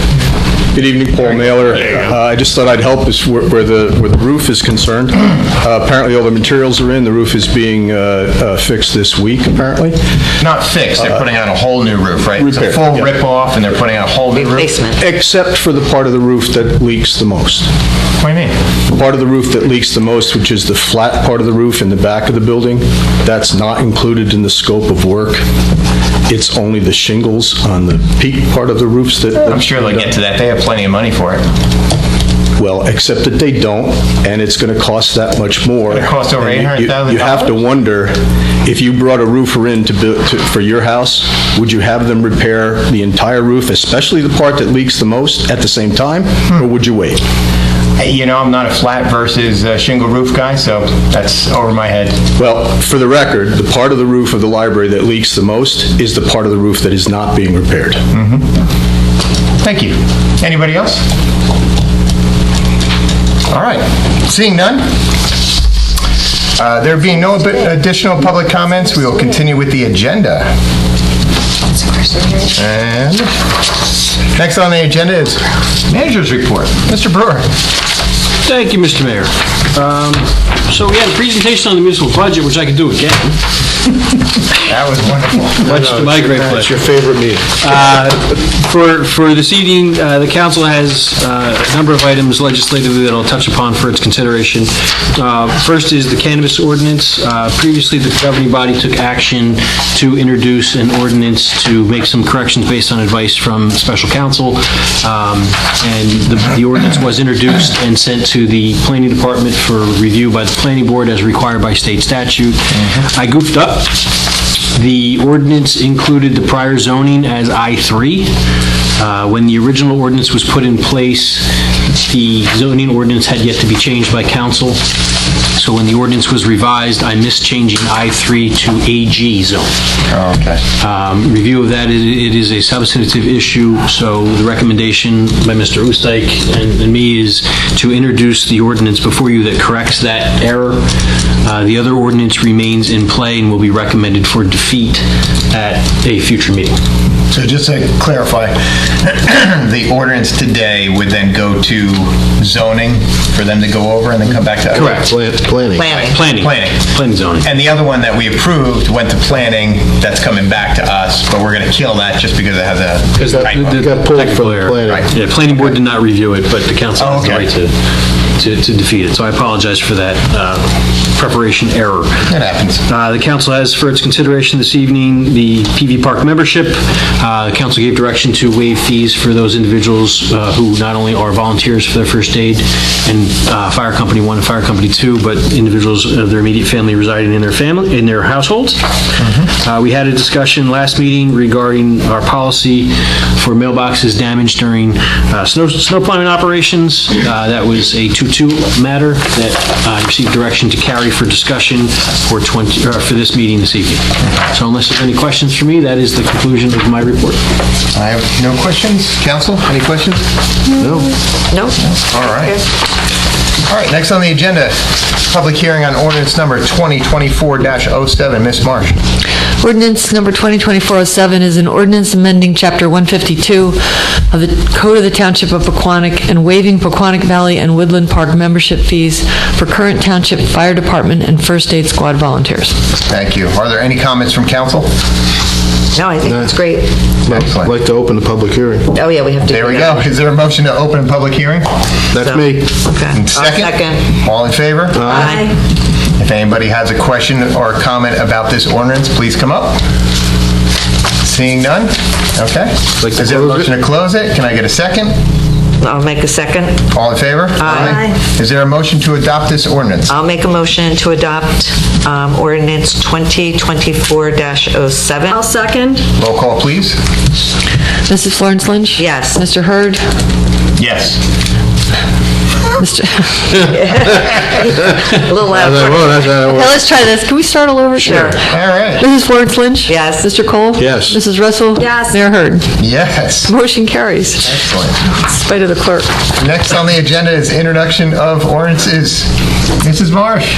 N: Good evening, Paul Mailer. I just thought I'd help us where the roof is concerned. Apparently, all the materials are in. The roof is being fixed this week, apparently.
A: Not fixed, they're putting on a whole new roof, right? It's a
N: Repair,
A: full
N: yeah.
A: rip-off, and they're putting on a whole new roof?
N: Except for the part of the roof that leaks the most.
A: What do you mean?
N: The part of the roof that leaks the most, which is the flat part of the roof in the back of the building, that's not included in the scope of work. It's only the shingles on the peak part of the roofs that...
A: I'm sure they'll get to that. They have plenty of money for it.
N: Well, except that they don't, and it's going to cost that much more.
A: It costs over $800,000?
N: You have to wonder, if you brought a roofer in for your house, would you have them repair the entire roof, especially the part that leaks the most, at the same time, or would you wait?
A: You know, I'm not a flat versus shingle roof guy, so that's over my head.
N: Well, for the record, the part of the roof of the library that leaks the most is the part of the roof that is not being repaired.
A: Thank you. Anybody else? All right. Seeing none? There being no additional public comments, we will continue with the agenda. And next on the agenda is manager's report. Mr. Brewer.
J: Thank you, Mr. Mayor. So we had a presentation on the municipal budget, which I could do again.
A: That was wonderful.
J: Much to my great pleasure.
N: It's your favorite meeting.
J: For this evening, the council has a number of items legislatively that I'll touch upon for its consideration. First is the cannabis ordinance. Previously, the governing body took action to introduce an ordinance to make some corrections based on advice from special counsel. And the ordinance was introduced and sent to the planning department for review by the planning board as required by state statute. I goofed up. The ordinance included the prior zoning as I-3. When the original ordinance was put in place, the zoning ordinance had yet to be changed by council. So when the ordinance was revised, I missed changing I-3 to AG zone.
A: Oh, okay.
J: Review of that, it is a substantive issue, so the recommendation by Mr. Oostdijk and me is to introduce the ordinance before you that corrects that error. The other ordinance remains in play and will be recommended for defeat at a future meeting.
A: So just to clarify, the ordinance today would then go to zoning for them to go over and then come back to...
J: Correct. Planning zoning.
A: And the other one that we approved went to planning, that's coming back to us, but we're going to kill that just because it has a...
J: Because the technical error.
A: Right.
J: Yeah, planning board did not review it, but the council has the right to defeat it. So I apologize for that preparation error.
A: That happens.
J: The council has for its consideration this evening the PV Park membership. The council gave direction to waive fees for those individuals who not only are volunteers for their first aid and Fire Company 1 and Fire Company 2, but individuals of their immediate family residing in their households. We had a discussion last meeting regarding our policy for mailboxes damaged during snow plowing operations. That was a 2-2 matter that I received direction to carry for discussion for this meeting this evening. So unless there's any questions for me, that is the conclusion of my report.
A: I have no questions. Council, any questions?
J: No.
A: All right. All right, next on the agenda, public hearing on ordinance number 2024-07. Ms. Marsh.
B: Ordinance number 2024-07 is an ordinance amending Chapter 152 of the Code of the Township of Pequannock and waiving Pequannock Valley and Woodland Park membership fees for current Township Fire Department and First Aid Squad volunteers.
A: Thank you. Are there any comments from council?
K: No, I think that's great.
A: Excellent.
N: I'd like to open the public hearing.
K: Oh, yeah, we have to.
A: There we go. Is there a motion to open a public hearing?
N: That's me.
K: Okay.
A: Second? All in favor?
K: Aye.
A: If anybody has a question or a comment about this ordinance, please come up. Seeing none? Okay. Is there a motion to close it? Can I get a second?
K: I'll make a second.
A: All in favor?
K: Aye.
A: Is there a motion to adopt this ordinance?
K: I'll make a motion to adopt ordinance 2024-07.
D: I'll second.
A: Roll call, please.
B: Mrs. Florence Lynch?
K: Yes.
B: Mr. Hurd?
A: Yes.
B: Mr.
K: A little loud.
B: Okay, let's try this. Can we start all over?
K: Sure.
A: All right.
B: Mrs. Florence Lynch?
K: Yes.
B: Mr. Cole?
N: Yes.
B: Mrs. Russell?
D: Yes.
B: Mayor Hurd?
A: Yes.
B: Motion carries.
A: Excellent.
B: In spite of the clerk.
A: Next on the agenda is introduction of ordinances. Mrs. Marsh.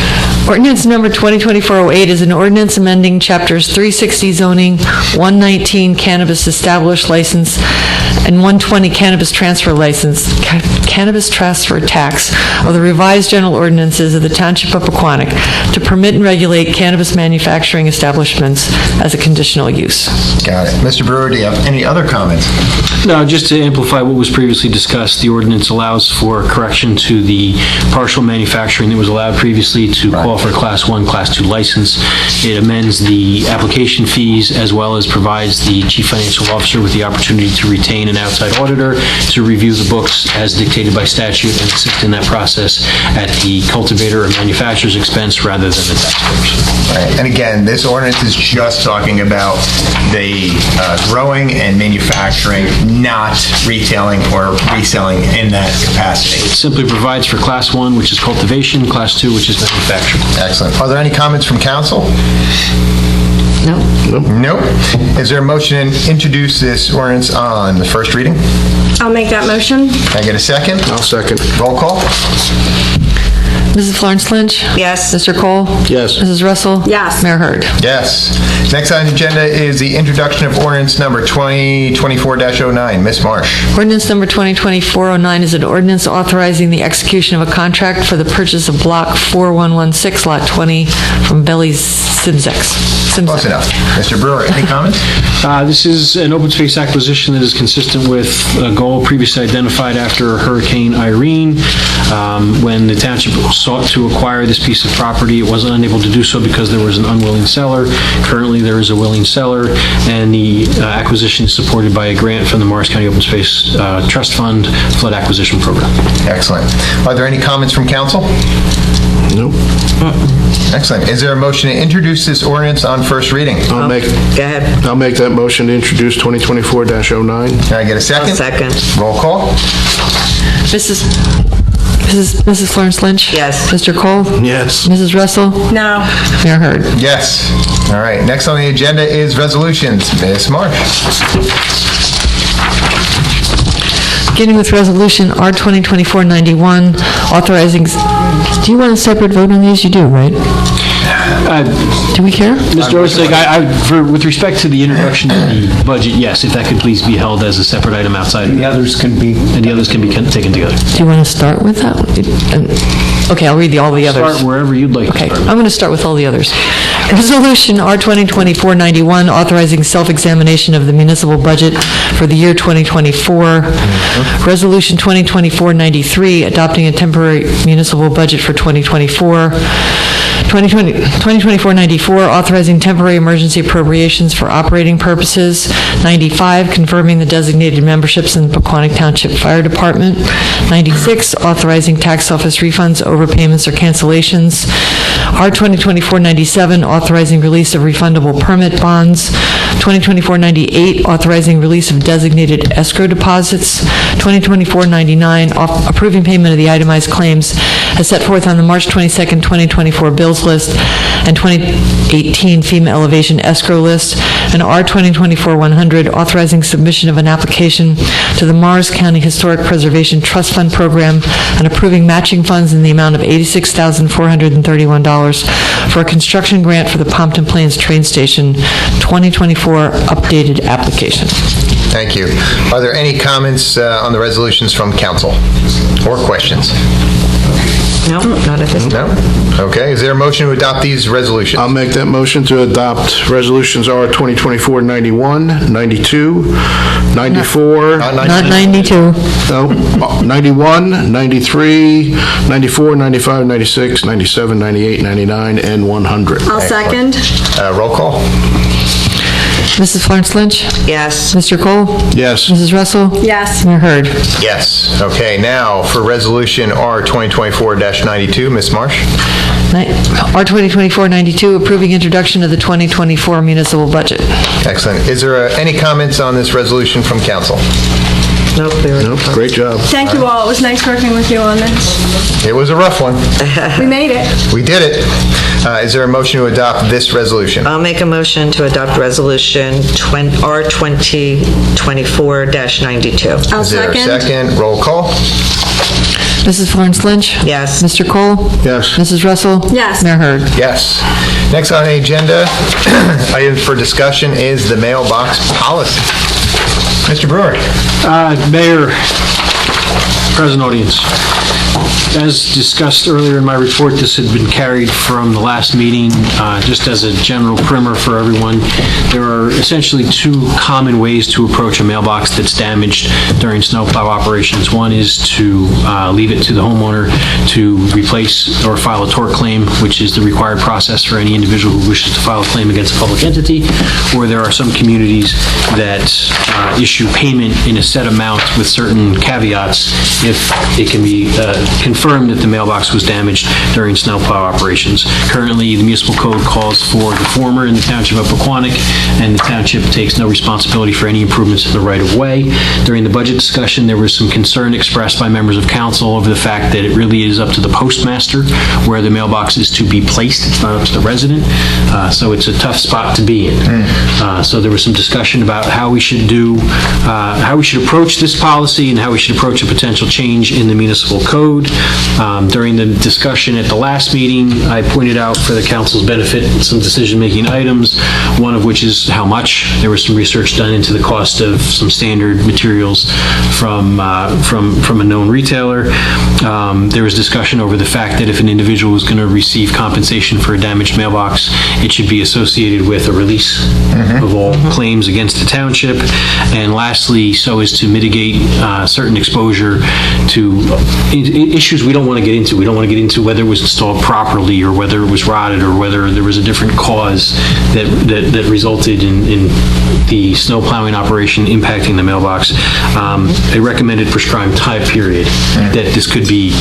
B: Ordinance number 2024-08 is an ordinance amending Chapters 360 zoning, 119 cannabis established license, and 120 cannabis transfer license, cannabis transfer tax of the revised general ordinances of the Township of Pequannock to permit and regulate cannabis manufacturing establishments as a conditional use.
A: Got it. Mr. Brewer, do you have any other comments?
J: No, just to amplify what was previously discussed, the ordinance allows for correction to the partial manufacturing that was allowed previously to call for a Class 1, Class 2 license. It amends the application fees as well as provides the Chief Financial Officer with the opportunity to retain an outside auditor to review the books as dictated by statute and assist in that process at the cultivator or manufacturer's expense rather than the taxpayers.
A: Right. And again, this ordinance is just talking about the growing and manufacturing, not retailing or reselling in that capacity.
J: It simply provides for Class 1, which is cultivation, Class 2, which is manufacturing.
A: Excellent. Are there any comments from council?
K: No.
A: Nope. Is there a motion to introduce this ordinance on the first reading?
D: I'll make that motion.
A: Can I get a second?
I: I'll second.
A: Roll call?
B: Mrs. Florence Lynch?
K: Yes.
B: Mr. Cole?
I: Yes.
B: Mrs. Russell?
D: Yes.
B: Mayor Hurd?
A: Yes. Next on the agenda is the introduction of ordinance number 2024-09. Ms. Marsh.
B: Ordinance number 2024-09 is an ordinance authorizing the execution of a contract for the purchase of Block 4116, Lot 20, from Belly's Simsex.
A: Close enough. Mr. Brewer, any comments?
J: This is an open space acquisition that is consistent with a goal previously identified after Hurricane Irene. When the township sought to acquire this piece of property, it wasn't unable to do so because there was an unwilling seller. Currently, there is a willing seller, and the acquisition is supported by a grant from the Morris County Open Space Trust Fund Flood Acquisition Program.
A: Excellent. Are there any comments from council?
I: Nope.
A: Excellent. Is there a motion to introduce this ordinance on first reading?
I: I'll make that motion to introduce 2024-09.
A: Can I get a second?
K: Second.
A: Roll call?
B: Mrs. Florence Lynch?
K: Yes.
B: Mr. Cole?
I: Yes.
B: Mrs. Russell?
D: No.
B: Mayor Hurd?
A: Yes. All right. Next on the agenda is resolutions. Ms. Marsh.
B: Beginning with Resolution R 2024-91, authorizing... Do you want a separate vote on these? You do, right? Do we care?
J: Mr. Osterling, with respect to the introduction of the budget, yes, if that could please be held as a separate item outside. The others can be taken together.
B: Do you want to start with that? Okay, I'll read all the others.
J: Start wherever you'd like to
B: Okay,
J: start.
B: I'm going to start with all the others. Resolution R 2024-91, authorizing self-examination of the municipal budget for the year 2024. Resolution 2024-93, adopting a temporary municipal budget for 2024. 2024-94, authorizing temporary emergency appropriations for operating purposes. 95, confirming the designated memberships in the Pequannock Township Fire Department. 96, authorizing tax office refunds, overpayments, or cancellations. R 2024-97, authorizing release of refundable permit bonds. 2024-98, authorizing release of designated escrow deposits. 2024-99, approving payment of the itemized claims as set forth on the March 22nd, 2024 bills list and 2018 FEMA elevation escrow list. And R 2024-100, authorizing submission of an application to the Morris County Historic Preservation Trust Fund Program and approving matching funds in the amount of $86,431 for a construction grant for the Pompton Plains Train Station 2024 updated application.
A: Thank you. Are there any comments on the resolutions from council or questions?
K: No, not at this time.
A: No? Okay. Is there a motion to adopt these resolutions?
I: I'll make that motion to adopt resolutions R 2024-91, 92, 94.
B: Not 92.
I: No, 91, 93, 94, 95, 96, 97, 98, 99, and 100.
D: I'll second.
A: Roll call?
B: Mrs. Florence Lynch?
K: Yes.
B: Mr. Cole?
I: Yes.
B: Mrs. Russell?
D: Yes.
B: Mayor Hurd?
A: Yes. Okay, now for resolution R 2024-92, Ms. Marsh?
B: R 2024-92, approving introduction of the 2024 municipal budget.
A: Excellent. Is there any comments on this resolution from council?
K: Nope,
I: Great job.
D: Thank you all. It was nice working with you on this.
A: It was a rough one.
D: We made it.
A: We did it. Is there a motion to adopt this resolution?
K: I'll make a motion to adopt resolution R 2024-92.
D: I'll
A: Is there a
D: second.
A: second? Roll call?
B: Mrs. Florence Lynch?
K: Yes.
B: Mr. Cole?
I: Yes.
B: Mrs. Russell?
D: Yes.
B: Mayor Hurd?
A: Yes. Next on the agenda, item for discussion is the mailbox policy. Mr. Brewer.
J: Mayor, present audience. As discussed earlier in my report, this had been carried from the last meeting. Just as a general primer for everyone, there are essentially two common ways to approach a mailbox that's damaged during snowplow operations. One is to leave it to the homeowner to replace or file a tort claim, which is the required process for any individual who wishes to file a claim against a public entity, or there are some communities that issue payment in a set amount with certain caveats if it can be confirmed that the mailbox was damaged during snowplow operations. Currently, the municipal code calls for the former in the township of Pequannock, and the township takes no responsibility for any improvements to the right-of-way. During the budget discussion, there was some concern expressed by members of council over the fact that it really is up to the postmaster where the mailbox is to be placed. It's not up to the resident, so it's a tough spot to be in. So there was some discussion about how we should approach this policy and how we should approach a potential change in the municipal code. During the discussion at the last meeting, I pointed out for the council's benefit some decision-making items, one of which is how much. There was some research done into the cost of some standard materials from a known retailer. There was discussion over the fact that if an individual is going to receive compensation for a damaged mailbox, it should be associated with a release of all claims against the township. And lastly, so as to mitigate certain exposure to issues we don't want to get into. We don't want to get into whether it was installed properly or whether it was rotted or whether there was a different cause that resulted in the snow plowing operation impacting the mailbox. A recommended prescribed time period that this could be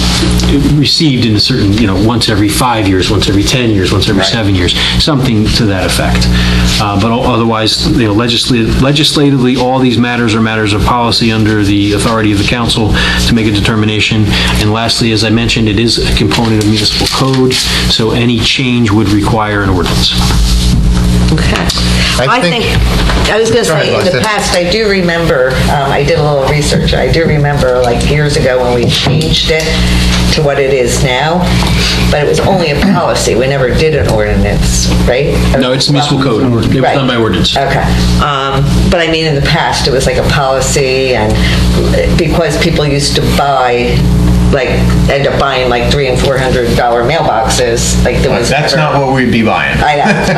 J: received in a certain, once every 5 years, once every 10 years, once every 7 years, something to that effect. But otherwise, legislatively, all these matters are matters of policy under the authority of the council to make a determination. And lastly, as I mentioned, it is a component of municipal code, so any change would require an ordinance.
K: Okay. I was going to say, in the past, I do remember, I did a little research, I do remember like years ago when we changed it to what it is now, but it was only a policy. We never did an ordinance, right?
J: No, it's municipal code. It was done by ordinance.
K: Okay. But I mean, in the past, it was like a policy, and because people used to buy end up buying like $300 and $400 mailboxes.
A: That's not what we'd be buying.
K: I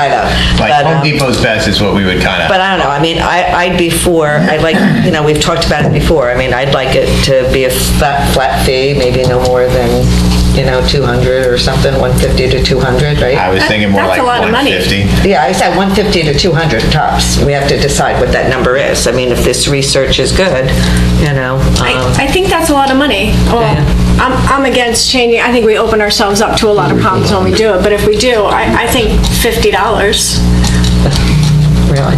K: know.
A: Like Home Depot's best is what we would kind of.
K: But I don't know. I mean, I'd like, we've talked about it before. I mean, I'd like it to be a flat fee, maybe no more than, 200 or something, 150 to 200, right?
A: I was thinking more like 150.
K: Yeah, I said 150 to 200 tops. We have to decide what that number is. I mean, if this research is good,
D: I think that's a lot of money. Well, I'm against changing. I think we open ourselves up to a lot of problems when we do it. But if we do, I think $50.
K: Really?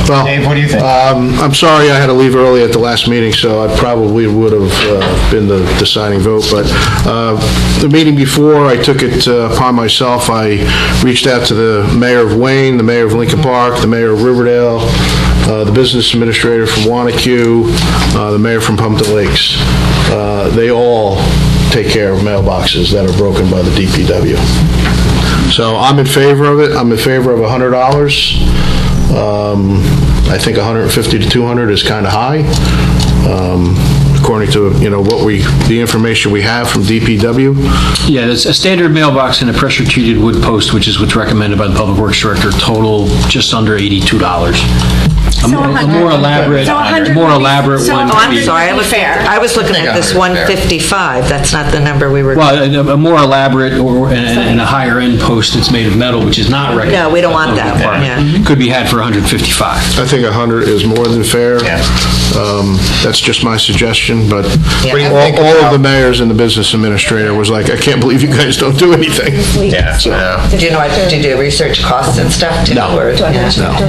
I: Well,
A: Dave, what do you think?
I: I'm sorry I had to leave early at the last meeting, so I probably would have been the deciding vote. But the meeting before, I took it upon myself. I reached out to the mayor of Wayne, the mayor of Lincoln Park, the mayor of Riverdale, the business administrator from Wanacue, the mayor from Pumpton Lakes. They all take care of mailboxes that are broken by the DPW. So I'm in favor of it. I'm in favor of $100. I think 150 to 200 is kind of high, according to the information we have from DPW.
J: Yeah, it's a standard mailbox and a pressure-treated wood post, which is what's recommended by the Public Works Director, total just under $82. A more elaborate one.
K: Oh, I'm sorry. I was looking at this 155. That's not the number we were.
J: Well, a more elaborate and a higher end post that's made of metal, which is not recommended.
K: No, we don't want that. Yeah.
J: Could be had for 155.
I: I think 100 is more than fair. Yeah. That's just my suggestion, but all of the mayors and the business administrator was like, I can't believe you guys don't do anything.
A: Yeah.
K: Did you know did you do research costs and stuff too?
I: No.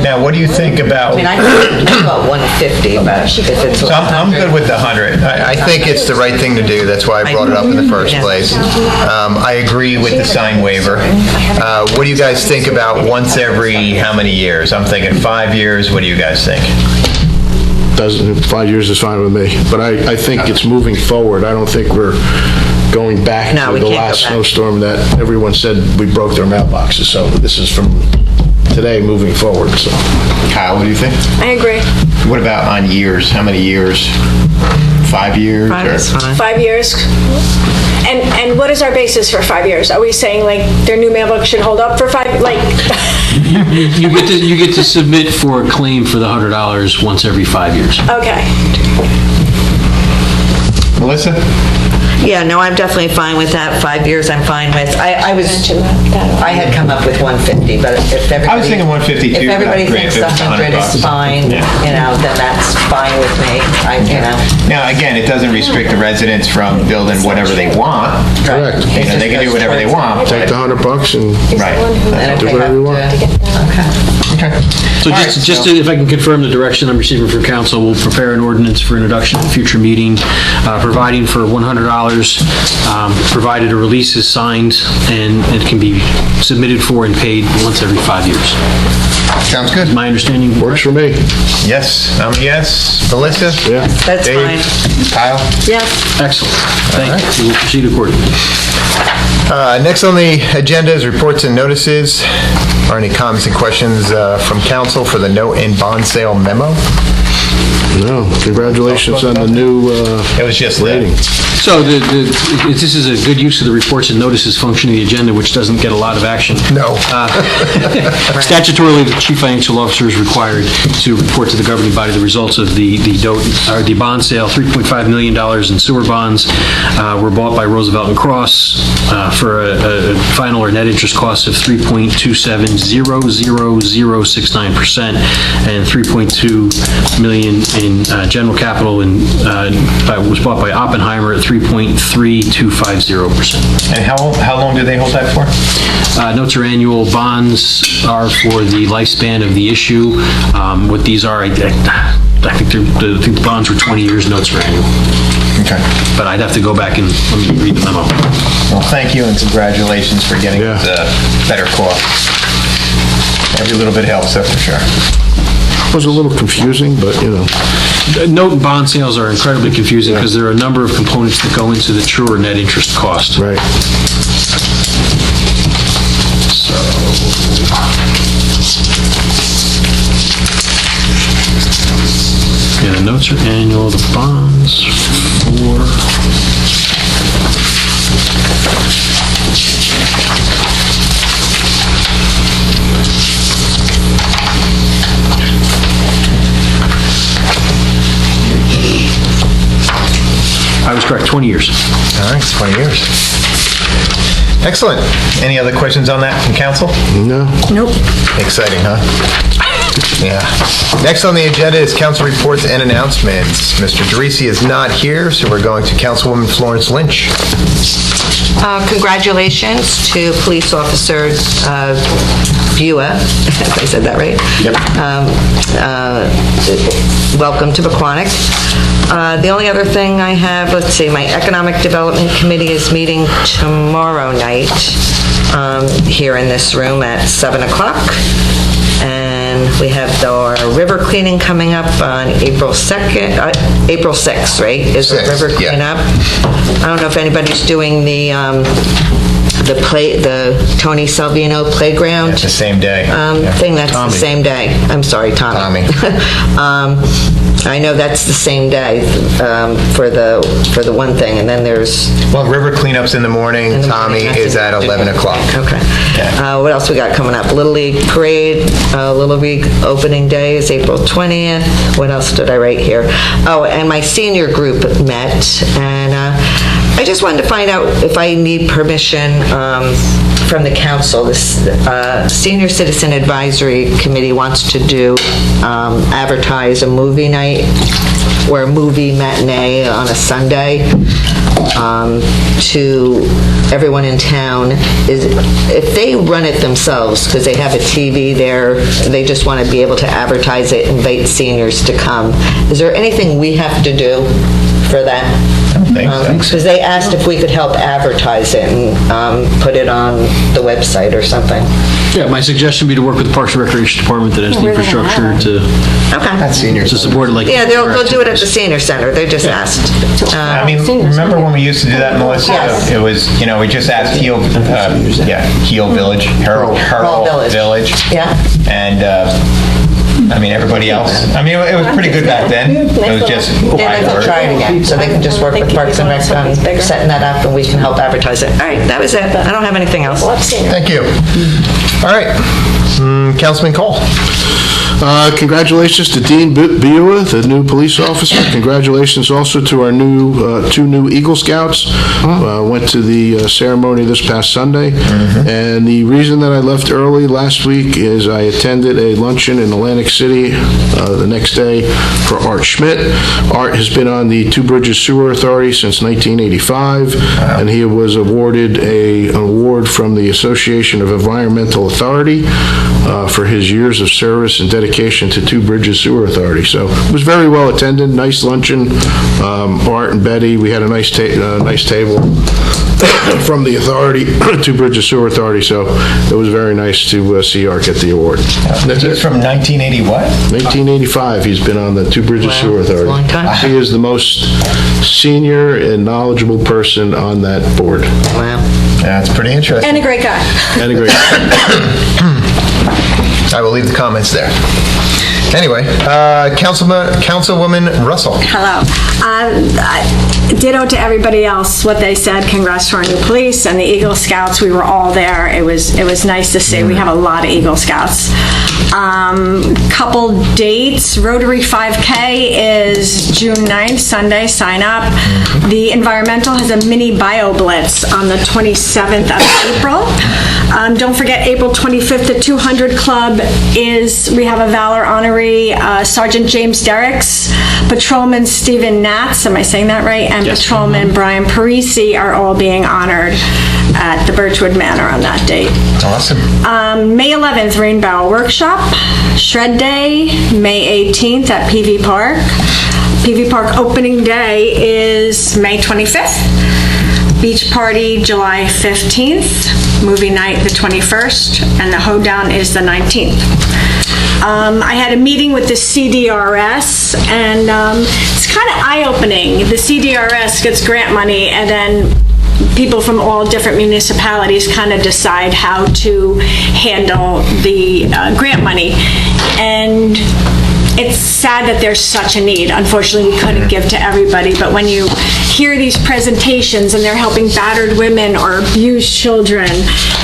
A: Now, what do you think about?
K: I mean, I think about 150, but if it's.
A: So I'm good with the 100. I think it's the right thing to do. That's why I brought it up in the first place. I agree with the sign waiver. What do you guys think about once every how many years? I'm thinking 5 years. What do you guys think?
I: 5 years is fine with me, but I think it's moving forward. I don't think we're going back to the last snowstorm that everyone said we broke their mailboxes. So this is from today moving forward. So,
A: Kyle, what do you think?
D: I agree.
A: What about on years? How many years? 5 years?
K: 5 is fine.
D: 5 years? And what is our basis for 5 years? Are we saying like their new mailbox should hold up for 5, like?
J: You get to submit for a claim for the $100 once every 5 years.
D: Okay.
A: Melissa?
K: Yeah, no, I'm definitely fine with that. 5 years, I'm fine with. I had come up with 150, but if everybody...
A: I was thinking 150 too.
K: If everybody
A: Great,
K: thinks
A: if it's
K: 100 is
A: $100.
K: fine,
A: Yeah.
K: then that's fine with me.
A: Now, again, it doesn't restrict the residents from building whatever they want.
I: Correct.
A: They can do whatever they want.
I: Take the $100 and
A: Right.
K: And if
I: do
K: they
I: whatever you want.
A: Okay.
J: So just if I can confirm the direction I'm receiving from council, we'll prepare an ordinance for introduction at a future meeting, providing for $100, provided a release is signed, and it can be submitted for and paid once every 5 years.
A: Sounds good.
J: My understanding
I: works for me.
A: Yes, I'm a yes. Melissa?
I: Yeah.
K: That's
A: Dave?
K: fine.
A: Kyle?
M: Yes.
J: Excellent. Thank you. We'll proceed accordingly.
A: Next on the agenda is reports and notices. Are any comments and questions from council for the note and bond sale memo?
I: No, congratulations on the new
A: It was just
I: rating.
J: So this is a good use of the reports and notices function of the agenda, which doesn't get a lot of action.
A: No.
J: Statutorily, the chief financial officer is required to report to the governing body the results of the bond sale. $3.5 million in sewer bonds were bought by Roosevelt and Cross for a final or net interest cost of 3.2700069%, and $3.2 million in general capital was bought by Oppenheimer at 3.3250%.
A: And how long do they hold that for?
J: Notes are annual, bonds are for the lifespan of the issue. What these are, I think the bonds were 20 years, notes are annual.
A: Okay.
J: But I'd have to go back and let me read the memo.
A: Well, thank you and congratulations for getting it better cost. Every little bit helps, that's for sure.
I: It was a little confusing, but,
J: Note and bond sales are incredibly confusing because there are a number of components that go into the true or net interest cost.
I: Right.
J: So... Yeah, the notes are annual, the bonds for... I was correct, 20 years.
A: All right, 20 years. Excellent. Any other questions on that from council?
I: No.
M: Nope.
A: Exciting, huh? Yeah. Next on the agenda is council reports and announcements. Mr. Derisi is not here, so we're going to Councilwoman Florence Lynch.
K: Congratulations to Police Officer Bua, if I said that right.
A: Yep.
K: Welcome to Pequannock. The only other thing I have, let's see, my Economic Development Committee is meeting tomorrow night here in this room at 7 o'clock. And we have our river cleaning coming up on April 6th, right? Is the river cleanup? I don't know if anybody's doing the Tony Salvino playground.
A: It's the same day.
K: Thing. That's Tommy. The same day. I'm sorry, Tommy. I know that's the same day for the one thing, and then there's...
A: Well, river cleanup's in the morning. Tommy is at 11 o'clock.
K: Okay. What else we got coming up? Little League Parade. Little League opening day is April 20th. What else did I write here? Oh, and my senior group met, and I just wanted to find out if I need permission from the council. This Senior Citizen Advisory Committee wants to advertise a movie night or a movie matinee on a Sunday to everyone in town. If they run it themselves, because they have a TV there, they just want to be able to advertise it, invite seniors to come. Is there anything we have to do for that?
A: I don't think so.
K: Because they asked if we could help advertise it and put it on the website or something.
J: Yeah, my suggestion would be to work with the Parks and Recreation Department that has the infrastructure to support it.
K: Yeah, they'll do it at the senior center. They just asked.
A: I mean, remember when we used to do that, Melissa?
K: Yes.
A: It was, we just asked Heal Village, Herald Village.
K: Yeah.
A: And I mean, everybody else. I mean, it was pretty good back then. It was just.
K: Yeah, they'll try it again, so they can just work with Parks and Rec on setting that up, and we can help advertise it. All right, that was it. I don't have anything else.
A: Thank you. All right. Councilman Cole.
I: Congratulations to Dean Bua, the new police officer. Congratulations also to our two new Eagle Scouts. Went to the ceremony this past Sunday. And the reason that I left early last week is I attended a luncheon in Atlantic City the next day for Art Schmidt. Art has been on the Two Bridges Sewer Authority since 1985, and he was awarded an award from the Association of Environmental Authority for his years of service and dedication to Two Bridges Sewer Authority. So it was very well attended, nice luncheon. Art and Betty, we had a nice table from the authority, Two Bridges Sewer Authority, so it was very nice to see Art get the award.
A: He's from 1980 what?
I: 1985, he's been on the Two Bridges Sewer Authority.
K: Long time.
I: He is the most senior and knowledgeable person on that board.
K: Wow.
A: That's pretty interesting.
D: And a great guy.
I: And a great
A: I will leave the comments there. Anyway, Councilwoman Russell.
D: Hello. Ditto to everybody else, what they said. Congrats to our new police and the Eagle Scouts. We were all there. It was nice to see. We have a lot of Eagle Scouts. Couple dates. Rotary 5K is June 9th, Sunday. Sign up. The Environmental has a mini bio blitz on the 27th of April. Don't forget, April 25th, the 200 Club we have a Valor honoree, Sergeant James Derricks, Patrolman Stephen Natz, am I saying that right? And yes. Patrolman Brian Parisi are all being honored at the Birchwood Manor on that date.
A: Awesome.
D: May 11th, Rain Barrel Workshop. Shred Day, May 18th at PV Park. PV Park opening day is May 25th. Beach Party, July 15th. Movie night, the 21st. And the hoedown is the 19th. I had a meeting with the CDRS, and it's kind of eye-opening. The CDRS gets grant money, and then people from all different municipalities kind of decide how to handle the grant money. And it's sad that there's such a need. Unfortunately, we couldn't give to everybody, but when you hear these presentations and they're helping battered women or abused children,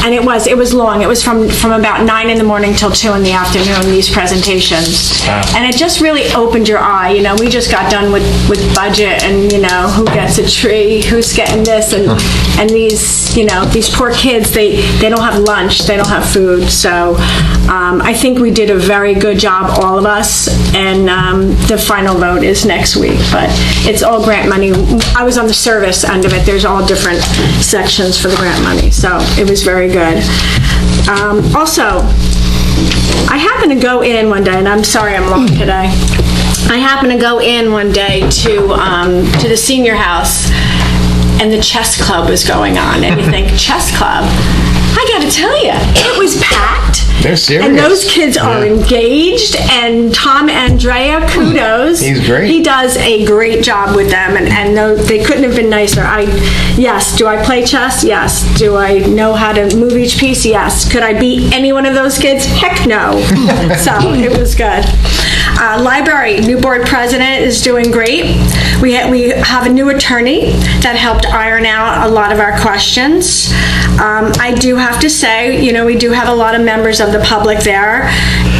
D: and it was long. It was from about 9 in the morning till 2 in the afternoon, these presentations. Wow. And it just really opened your eye. You know, we just got done with budget and, you know, who gets a tree, who's getting this, and these, you know, these poor kids, they don't have lunch, they don't have food. So I think we did a very good job, all of us, and the final vote is next week, but it's all grant money. I was on the service end of it. There's all different sections for the grant money, so it was very good. Also, I happened to go in one day, and I'm sorry I'm long today. I happened to go in one day to the senior house, and the chess club was going on, and you think, chess club? I gotta tell you, it was packed.
A: They're serious.
D: And those kids are engaged, and Tom Andrea, kudos.
A: He's great.
D: He does a great job with them, and they couldn't have been nicer. Yes, do I play chess? Yes. Do I know how to move each piece? Yes. Could I beat any one of those kids? Heck no. So it was good. Library, new board president is doing great. We have a new attorney that helped iron out a lot of our questions. I do have to say, you know, we do have a lot of members of the public there,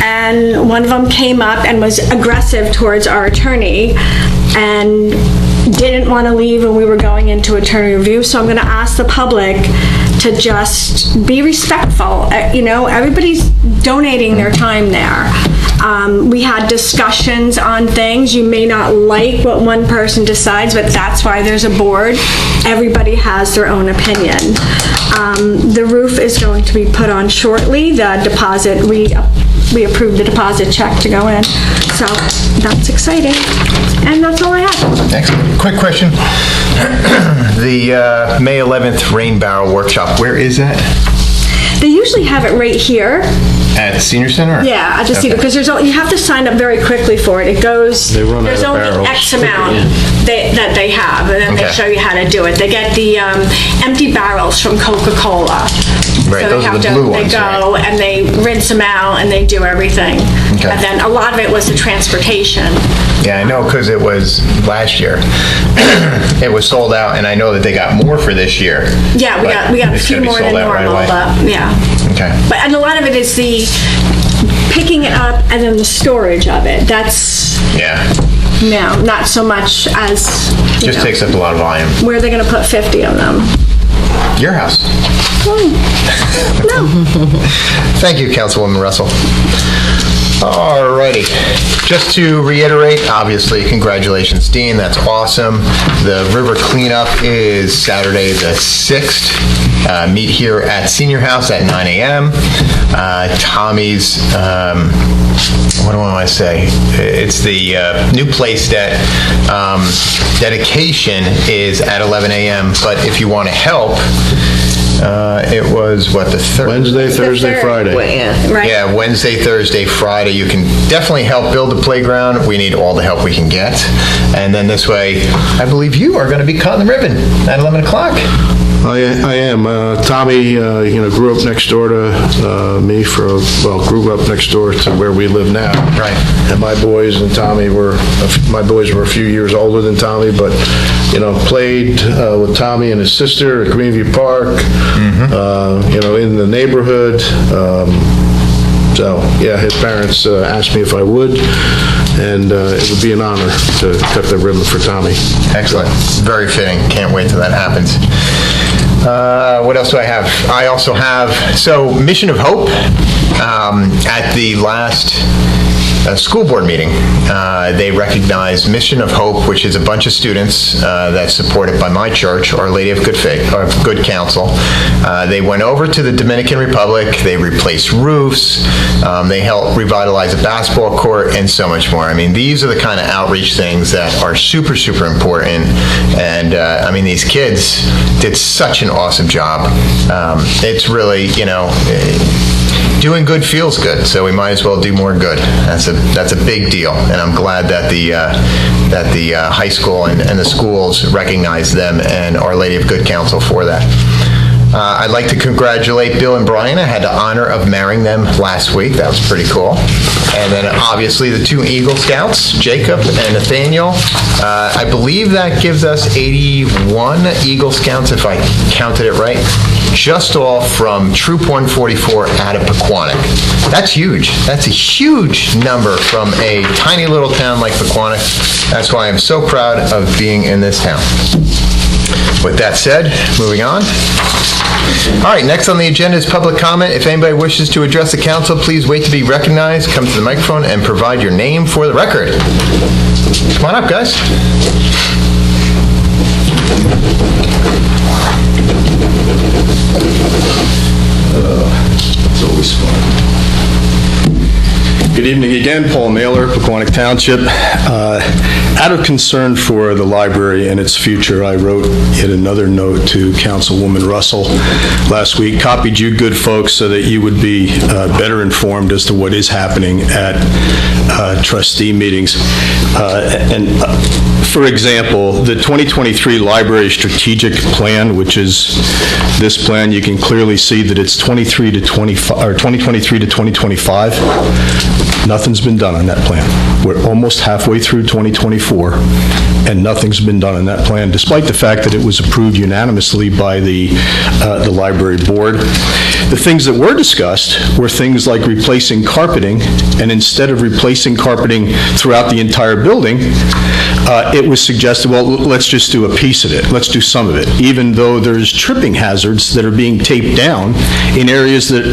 D: and one of them came up and was aggressive towards our attorney and didn't want to leave when we were going into attorney review. So I'm going to ask the public to just be respectful. You know, everybody's donating their time there. We had discussions on things. You may not like what one person decides, but that's why there's a board. Everybody has their own opinion. The roof is going to be put on shortly. The deposit, we approved the deposit check to go in. So that's exciting. And that's all I have.
A: Excellent. Quick question. The May 11th Rain Barrel Workshop, where is that?
D: They usually have it right here.
A: At the Senior Center?
D: Yeah, at the Senior, because you have to sign up very quickly for it. It goes,
I: They run
D: there's
I: out of
D: only
I: barrels.
D: X amount that they have, and then they
A: Okay.
D: show you how to do it. They get the empty barrels from Coca-Cola.
A: Right,
D: So
A: those are the blue ones,
D: They go
A: right?
D: and they rinse them out and they do everything.
A: Okay.
D: And then a lot of it was the transportation.
A: Yeah, I know, because it was last year. It was sold out, and I know that they got more for this year.
D: Yeah, we
A: but
D: got a
A: it's
D: few
A: gonna be
D: more than
A: sold out right
D: normal,
A: away.
D: but yeah.
A: Okay.
D: But, and a lot of it is the picking it up and then the storage of it. That's,
A: Yeah,
D: no, not so much as, you
A: just
D: know,
A: takes up a lot of volume.
D: where are they going to put 50 of them?
A: Your house.
D: No.
A: Thank you, Councilwoman Russell. All righty. Just to reiterate, obviously, congratulations, Dean. That's awesome. The river cleanup is Saturday the 6th. Meet here at Senior House at 9 a.m. Tommy's, what do I want to say? It's the new place that dedication is at 11 a.m. But if you want to help, it was, what, the third?
I: Wednesday, Thursday, Friday.
K: Yeah.
D: Right.
A: Yeah, Wednesday, Thursday, Friday. You can definitely help build the playground. We need all the help we can get. And then this way, I believe you are going to be cutting the ribbon at 11 o'clock.
I: I am. Tommy, grew up next door to me grew up next door to where we live now.
A: Right.
I: And my boys and Tommy were a few years older than Tommy, but, played with Tommy and his sister at Greenview Park, in the neighborhood. So, yeah, his parents asked me if I would, and it would be an honor to cut the ribbon for Tommy.
A: Excellent. Very fitting. Can't wait till that happens. What else do I have? I also have, Mission of Hope, at the last school board meeting, they recognized Mission of Hope, which is a bunch of students that's supported by my church, Our Lady of Good Counsel. They went over to the Dominican Republic, they replaced roofs, they helped revitalize a basketball court, and so much more. I mean, these are the kind of outreach things that are super, super important, and these kids did such an awesome job. It's really, doing good feels good, so we might as well do more good. That's a big deal, and I'm glad that the high school and the schools recognize them and Our Lady of Good Counsel for that. I'd like to congratulate Bill and Brian. I had the honor of marrying them last week. That was pretty cool. And then obviously the two Eagle Scouts, Jacob and Nathaniel. I believe that gives us 81 Eagle Scouts, if I counted it right, just off from Troop 144 out of Pequannock. That's huge. That's a huge number from a tiny little town like Pequannock. That's why I'm so proud of being in this town. With that said, moving on. All right, next on the agenda is public comment. If anybody wishes to address the council, please wait to be recognized, come to the microphone, and provide your name for the record. Come on up, guys.
N: It's always fun. Good evening again, Paul Mailer, Pequannock Township. Out of concern for the library and its future, I wrote yet another note to Councilwoman Russell last week, copied you good folks so that you would be better informed as to what is happening at trustee meetings. For example, the 2023 Library Strategic Plan, which is this plan, you can clearly see that it's 2023 to 2025. Nothing's been done on that plan. We're almost halfway through 2024, and nothing's been done on that plan, despite the fact that it was approved unanimously by the library board. The things that were discussed were things like replacing carpeting, and instead of replacing carpeting throughout the entire building, it was suggested, well, let's just do a piece of it. Let's do some of it, even though there's tripping hazards that are being taped down in areas that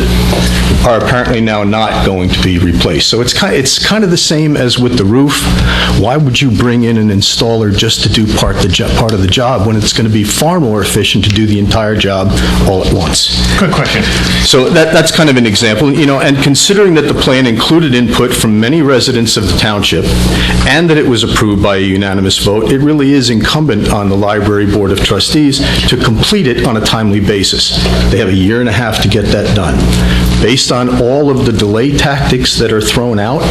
N: are apparently now not going to be replaced. So it's kind of the same as with the roof. Why would you bring in an installer just to do part of the job when it's going to be far more efficient to do the entire job all at once?
A: Good question.
N: So that's kind of an example, and considering that the plan included input from many residents of the township and that it was approved by a unanimous vote, it really is incumbent on the Library Board of Trustees to complete it on a timely basis. They have a year and a half to get that done. Based on all of the delay tactics that are thrown out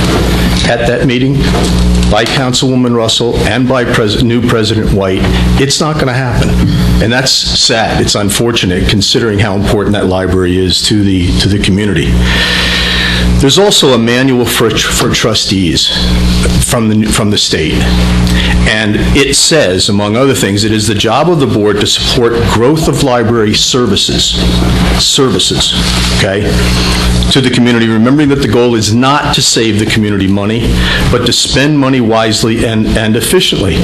N: at that meeting by Councilwoman Russell and by new President White, it's not going to happen. And that's sad. It's unfortunate considering how important that library is to the community. There's also a manual for trustees from the state. And it says, among other things, it is the job of the board to support growth of library services, okay, to the community, remembering that the goal is not to save the community money, but to spend money wisely and efficiently.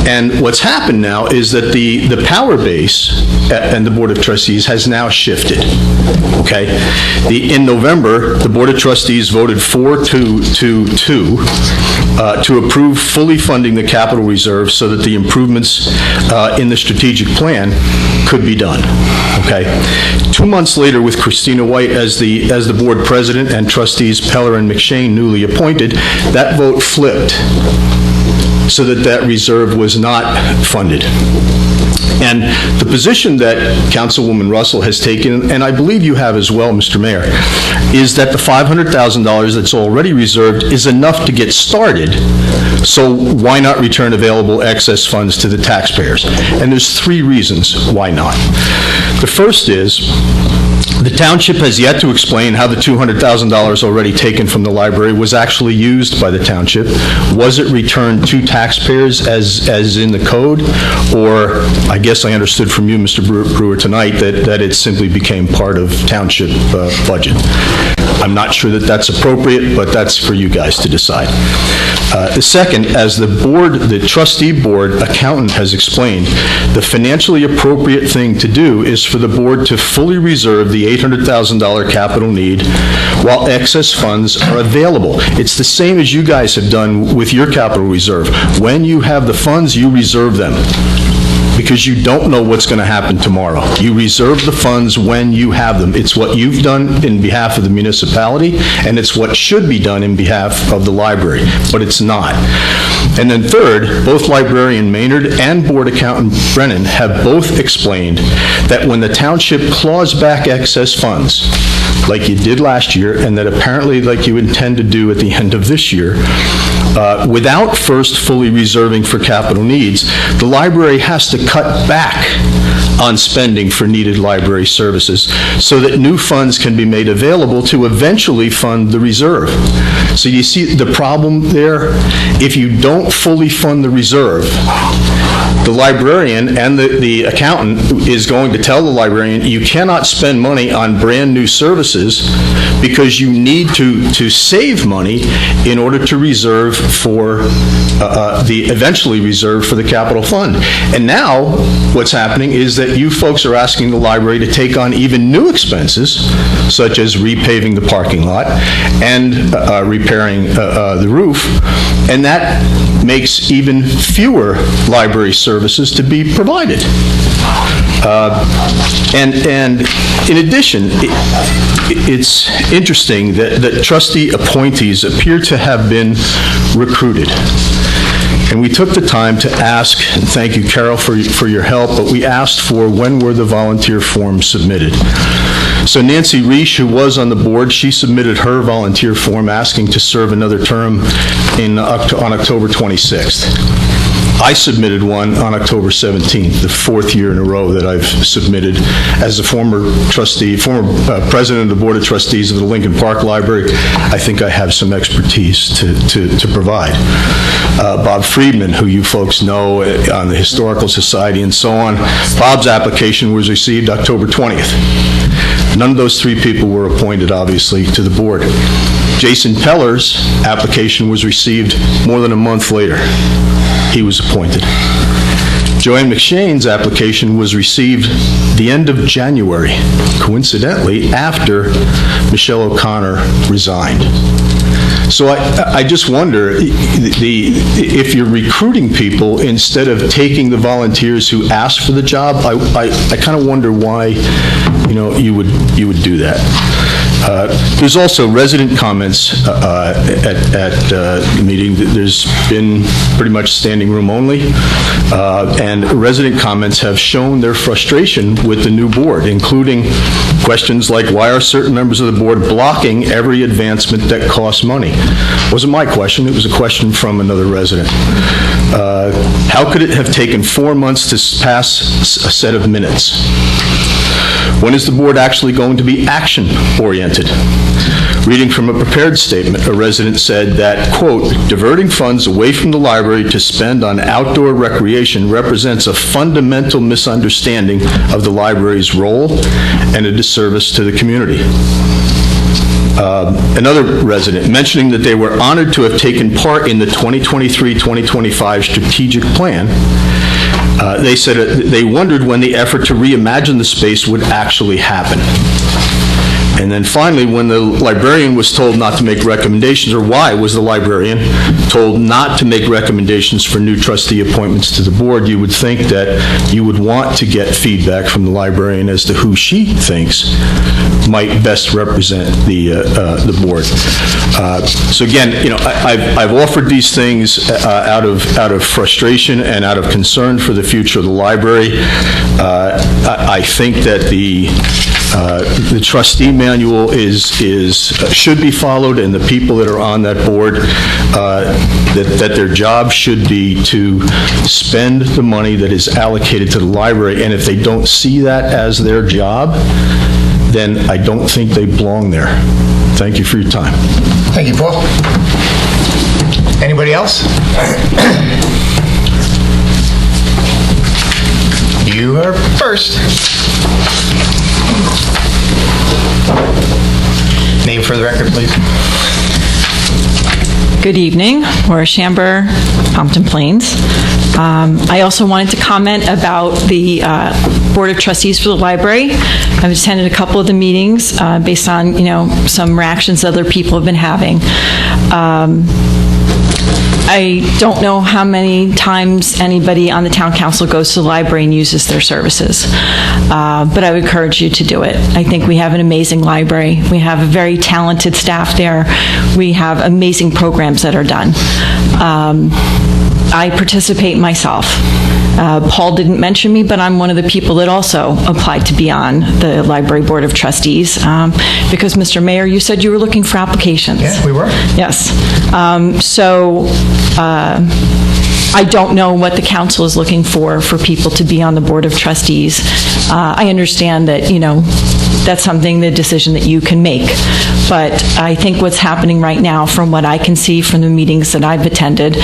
N: And what's happened now is that the power base and the Board of Trustees has now shifted, okay? In November, the Board of Trustees voted 4-2 to approve fully funding the capital reserve so that the improvements in the strategic plan could be done, okay? 2 months later, with Christina White as the board president and trustees Peller and McShane newly appointed, that vote flipped so that reserve was not funded. And the position that Councilwoman Russell has taken, and I believe you have as well, Mr. Mayor, is that the $500,000 that's already reserved is enough to get started, so why not return available excess funds to the taxpayers? And there's 3 reasons why not. The first is, the township has yet to explain how the $200,000 already taken from the library was actually used by the township. Was it returned to taxpayers as in the code? Or, I guess I understood from you, Mr. Brewer, tonight that it simply became part of township budget. I'm not sure that that's appropriate, but that's for you guys to decide. The second, as the trustee board accountant has explained, the financially appropriate thing to do is for the board to fully reserve the $800,000 capital need while excess funds are available. It's the same as you guys have done with your capital reserve. When you have the funds, you reserve them, because you don't know what's going to happen tomorrow. You reserve the funds when you have them. It's what you've done in behalf of the municipality, and it's what should be done in behalf of the library, but it's not. And then third, both librarian Maynard and board accountant Brennan have both explained that when the township claws back excess funds, like you did last year, and that apparently like you intend to do at the end of this year, without first fully reserving for capital needs, the library has to cut back on spending for needed library services so that new funds can be made available to eventually fund the reserve. So you see the problem there? If you don't fully fund the reserve, the librarian and the accountant is going to tell the librarian, you cannot spend money on brand new services because you need to save money in order to reserve for eventually reserve for the capital fund. And now what's happening is that you folks are asking the library to take on even new expenses, such as repaving the parking lot and repairing the roof, and that makes even fewer library services to be provided. And in addition, it's interesting that trustee appointees appear to have been recruited. And we took the time to ask, and thank you, Carol, for your help, but we asked for when were the volunteer forms submitted. So Nancy Reich, who was on the board, she submitted her volunteer form asking to serve another term on October 26th. I submitted one on October 17th, the 4th year in a row that I've submitted as a former trustee, former president of the Board of Trustees of the Lincoln Park Library. I think I have some expertise to provide. Bob Friedman, who you folks know on the Historical Society and so on, Bob's application was received October 20th. None of those 3 people were appointed, obviously, to the board. Jason Peller's application was received more than a month later. He was appointed. Joanne McShane's application was received the end of January, coincidentally, after Michelle O'Connor resigned. So I just wonder if you're recruiting people instead of taking the volunteers who ask for the job. I kind of wonder why you would do that. There's also resident comments at the meeting. There's been pretty much standing room only, and resident comments have shown their frustration with the new board, including questions like, why are certain members of the board blocking every advancement that costs money? It wasn't my question, it was a question from another resident. How could it have taken 4 months to pass a set of minutes? When is the board actually going to be action-oriented? Reading from a prepared statement, a resident said that, quote, diverting funds away from the library to spend on outdoor recreation represents a fundamental misunderstanding of the library's role and a disservice to the community. Another resident mentioning that they were honored to have taken part in the 2023-2025 strategic plan. They said they wondered when the effort to reimagine the space would actually happen. And then finally, when the librarian was told not to make recommendations, or why was the librarian told not to make recommendations for new trustee appointments to the board, you would think that you would want to get feedback from the librarian as to who she thinks might best represent the board. So again, you know, I've offered these things out of frustration and out of concern for the future of the library. I think that the trustee manual should be followed, and the people that are on that board, that their job should be to spend the money that is allocated to the library, and if they don't see that as their job, then I don't think they belong there. Thank you for your time.
A: Thank you, Paul. Anybody else? You are first. Name for the record, please.
O: Good evening. Laura Chamber, Pompton Plains. I also wanted to comment about the Board of Trustees for the library. I've attended a couple of the meetings based on, some reactions other people have been having. I don't know how many times anybody on the town council goes to the library and uses their services, but I would encourage you to do it. I think we have an amazing library. We have a very talented staff there. We have amazing programs that are done. I participate myself. Paul didn't mention me, but I'm one of the people that also applied to be on the Library Board of Trustees because, Mr. Mayor, you said you were looking for applications.
A: Yeah, we were.
O: Yes. I don't know what the council is looking for people to be on the Board of Trustees. I understand that, that's something, the decision that you can make. But I think what's happening right now, from what I can see from the meetings that I've attended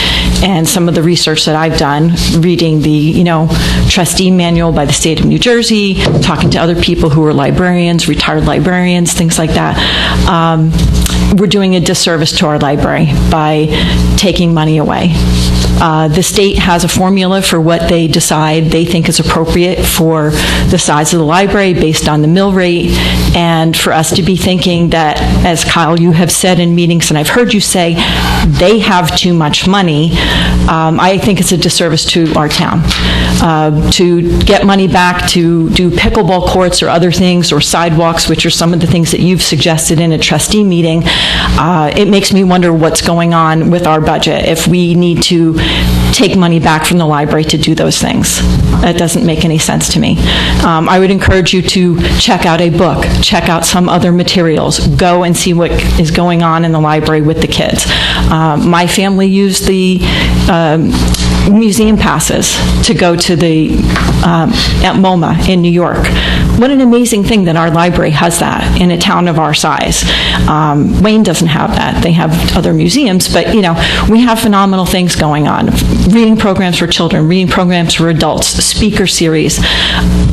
O: and some of the research that I've done, reading the, trustee manual by the state of New Jersey, talking to other people who are librarians, retired librarians, things like that, we're doing a disservice to our library by taking money away. The state has a formula for what they decide they think is appropriate for the size of the library based on the mill rate, and for us to be thinking that, as Kyle, you have said in meetings, and I've heard you say, they have too much money, I think it's a disservice to our town. To get money back to do pickleball courts or other things, or sidewalks, which are some of the things that you've suggested in a trustee meeting, it makes me wonder what's going on with our budget if we need to take money back from the library to do those things. That doesn't make any sense to me. I would encourage you to check out a book, check out some other materials, go and see what is going on in the library with the kids. My family used the museum passes to go to the at MoMA in New York. What an amazing thing that our library has that in a town of our size. Wayne doesn't have that. They have other museums, but we have phenomenal things going on. Reading programs for children, reading programs for adults, speaker series.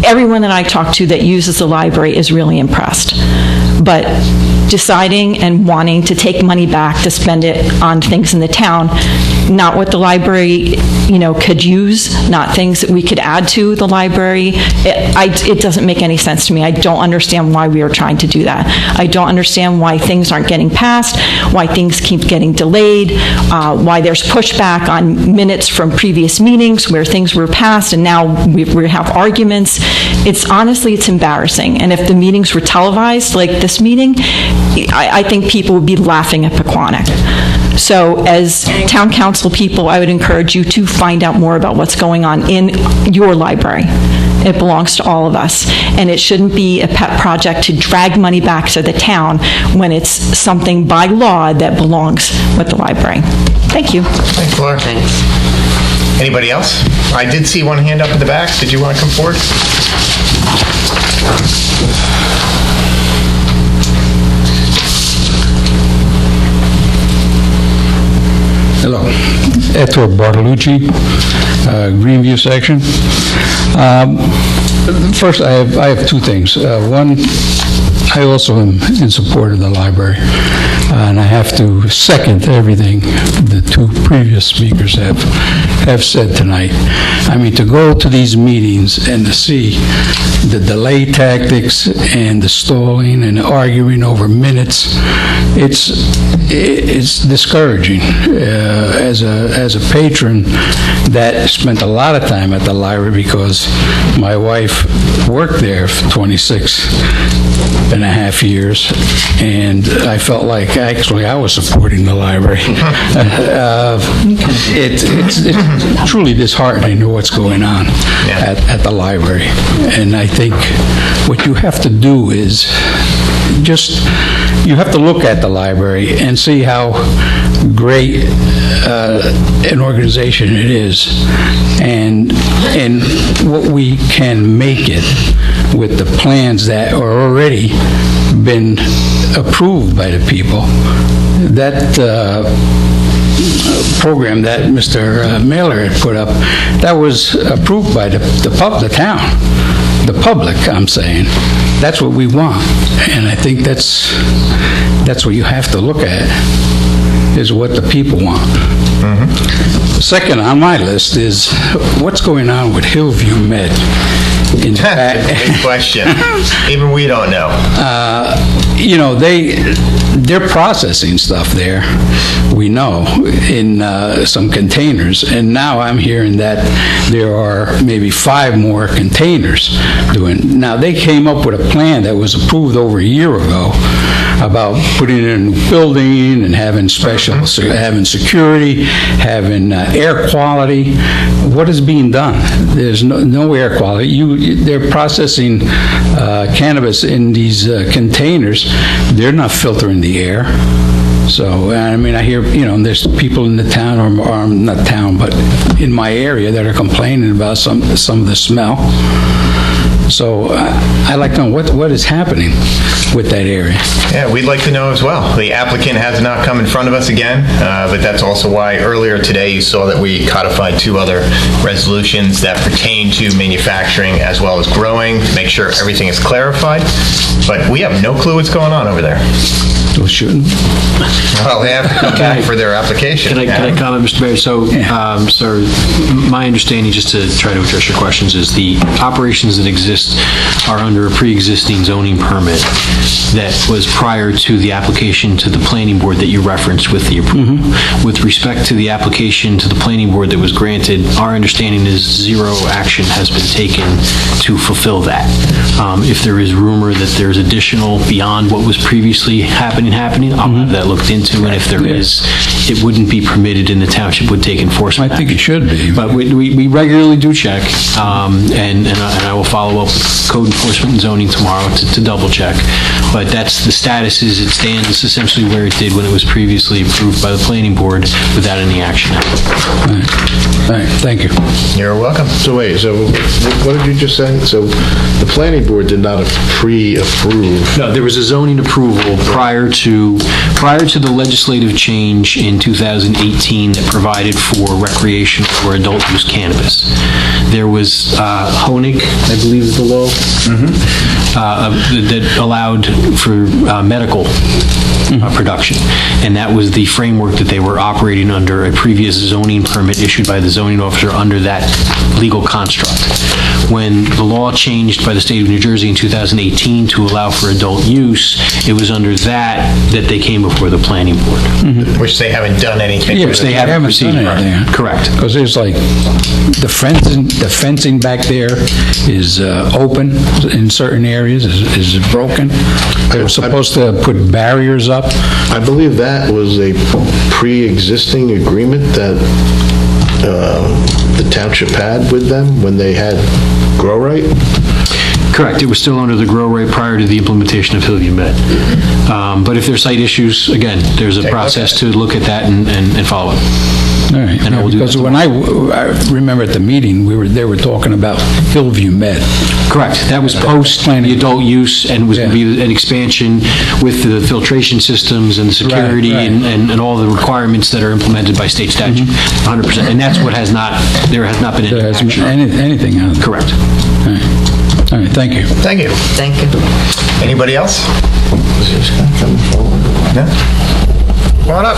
O: Everyone that I talk to that uses the library is really impressed. But deciding and wanting to take money back to spend it on things in the town, not what the library could use, not things that we could add to the library. It doesn't make any sense to me. I don't understand why we are trying to do that. I don't understand why things aren't getting passed, why things keep getting delayed, why there's pushback on minutes from previous meetings where things were passed and now we have arguments. It's embarrassing. And if the meetings were televised like this meeting, I think people would be laughing at Pequannock. So as town council people, I would encourage you to find out more about what's going on in your library. It belongs to all of us. And it shouldn't be a pet project to drag money back to the town when it's something by law that belongs with the library. Thank you.
A: Thanks, Laura. Thanks. Anybody else? I did see one hand up at the back. Did you want to come forward?
P: Hello, Ettore Bartolucci, Greenview section. First, I have two things. One, I also am in support of the library, and I have to second everything the two previous speakers have said tonight. I mean, to go to these meetings and to see the delay tactics and the stalling and arguing over minutes, it's discouraging. As a patron that spent a lot of time at the library because my wife worked there for 26.5 years, and I felt like actually I was supporting the library. It's truly disheartening to what's going on at the library. And I think what you have to do is you have to look at the library and see how great an organization it is, and what we can make it with the plans that are already been approved by the people. That program that Mr. Mailer had put up, that was approved by the town, the public, I'm saying. That's what we want, and I think that's what you have to look at, is what the people want. Mm-hmm. Second on my list is what's going on with Hillview Med.
A: That's a big question. Even we don't know.
P: They're processing stuff there, we know, in some containers, and now I'm hearing that there are maybe 5 more containers doing. Now, they came up with a plan that was approved over a year ago about putting in a new building and having having security, having air quality. What is being done? There's no air quality. They're processing cannabis in these containers. They're not filtering the air. So, I mean, I hear, there's people in the town, or not town, but in my area that are complaining about some of the smell. So I'd like to know what is happening with that area.
A: Yeah, we'd like to know as well. The applicant has not come in front of us again, but that's also why earlier today you saw that we codified 2 other resolutions that pertain to manufacturing as well as growing, to make sure everything is clarified. But we have no clue what's going on over there.
P: Well, shouldn't.
A: Well, they have to come back for their application.
J: Can I comment, Mr. Mayor? So, sir, my understanding, just to try to address your questions, is the operations that exist are under a pre-existing zoning permit that was prior to the application to the planning board that you referenced with the approval. Mm-hmm. With respect to the application to the planning board that was granted, our understanding is 0 action has been taken to fulfill that. If there is rumor that there's additional beyond what was previously happening, I'll have that looked into, and if there is, it wouldn't be permitted and the township would take enforcement.
P: I think it should be.
J: But we regularly do check, and I will follow up with code enforcement and zoning tomorrow to double check. But that's the status, is it stands essentially where it did when it was previously approved by the planning board without any action.
P: All right, thank you.
A: You're welcome.
I: So wait, so what did you just say? So the planning board did not pre-approve?
J: No, there was a zoning approval prior to the legislative change in in 2018 that provided for recreational or adult use cannabis. There was Honig, I believe is the law, that allowed for medical production. And that was the framework that they were operating under, a previous zoning permit issued by the zoning officer under that legal construct. When the law changed by the state of New Jersey in 2018 to allow for adult use, it was under that they came before the planning board.
A: Which they haven't done anything.
J: Yeah, which they haven't proceeded. Correct.
P: Because there's like, the fencing back there is open in certain areas, is broken. They were supposed to put barriers up.
I: I believe that was a pre-existing agreement that the township had with them when they had Grow Right?
J: Correct. It was still under the grow right prior to the implementation of Hillview Med. But if there's site issues, again, there's a process to look at that and follow it.
P: All right.
J: And I will do
P: because
J: that
P: when I remember at the meeting, they were talking about Hillview Med.
J: Correct. That was post the adult use and was going to be an expansion with the filtration systems and the security and all the requirements that are implemented by state statute. 100%. And that's what there has not been any action.
P: Anything on it.
J: Correct.
P: All right, thank you.
A: Thank you.
K: Thank you.
A: Anybody else? No? Come on up.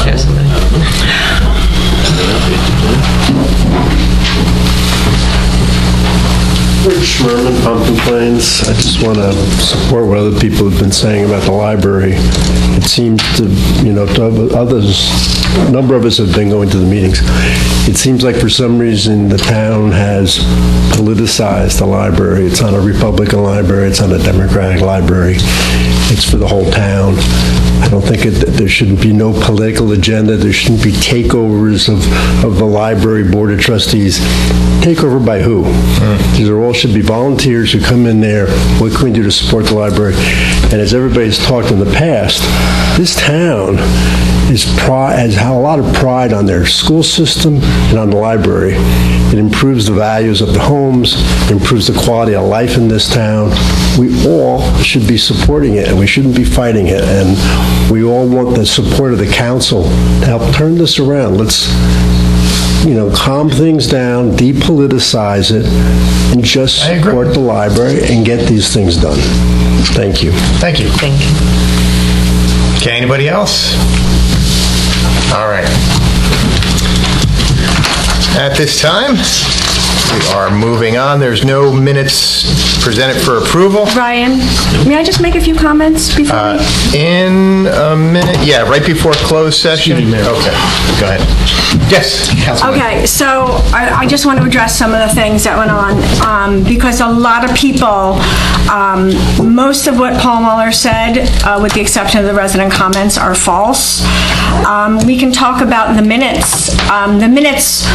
Q: Rich Schmerman, Pumpkin Plains. I just want to support what other people have been saying about the library. It seems to, to others, a number of us have been going to the meetings. It seems like for some reason the town has politicized the library. It's not a Republican library, it's not a Democratic library. It's for the whole town. I don't think there shouldn't be no political agenda. There shouldn't be takeovers of the library board of trustees. Takeover by who? These should be volunteers who come in there. What can we do to support the library? And as everybody's talked in the past, this town has had a lot of pride on their school system and on the library. It improves the values of the homes, it improves the quality of life in this town. We all should be supporting it, and we shouldn't be fighting it. And we all want the support of the council to help turn this around. Let's calm things down, depoliticize it, and just support the library and get these things done. Thank you.
A: Thank you.
K: Thank you.
A: Okay, anybody else? All right. At this time, we are moving on. There's no minutes presented for approval.
D: Ryan, may I just make a few comments before
A: In a minute, yeah, right before closed session. Okay, go ahead. Yes, Councilman.
D: Okay, so I just want to address some of the things that went on, because a lot of people, most of what Paul Muller said, with the exception of the resident comments, are false. We can talk about the minutes. The minutes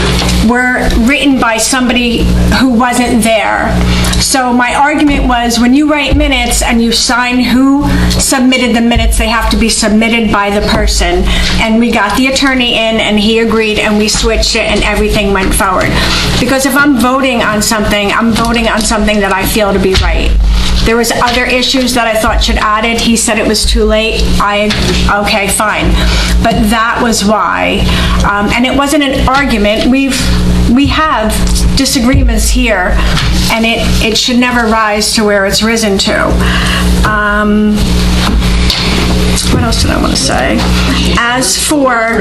D: were written by somebody who wasn't there. So my argument was, when you write minutes and you sign who submitted the minutes, they have to be submitted by the person. And we got the attorney in, and he agreed, and we switched it, and everything went forward. Because if I'm voting on something, I'm voting on something that I feel to be right. There was other issues that I thought should added. He said it was too late. Okay, fine. But that was why. And it wasn't an argument. We have disagreements here, and it should never rise to where it's risen to. What else did I want to say? As for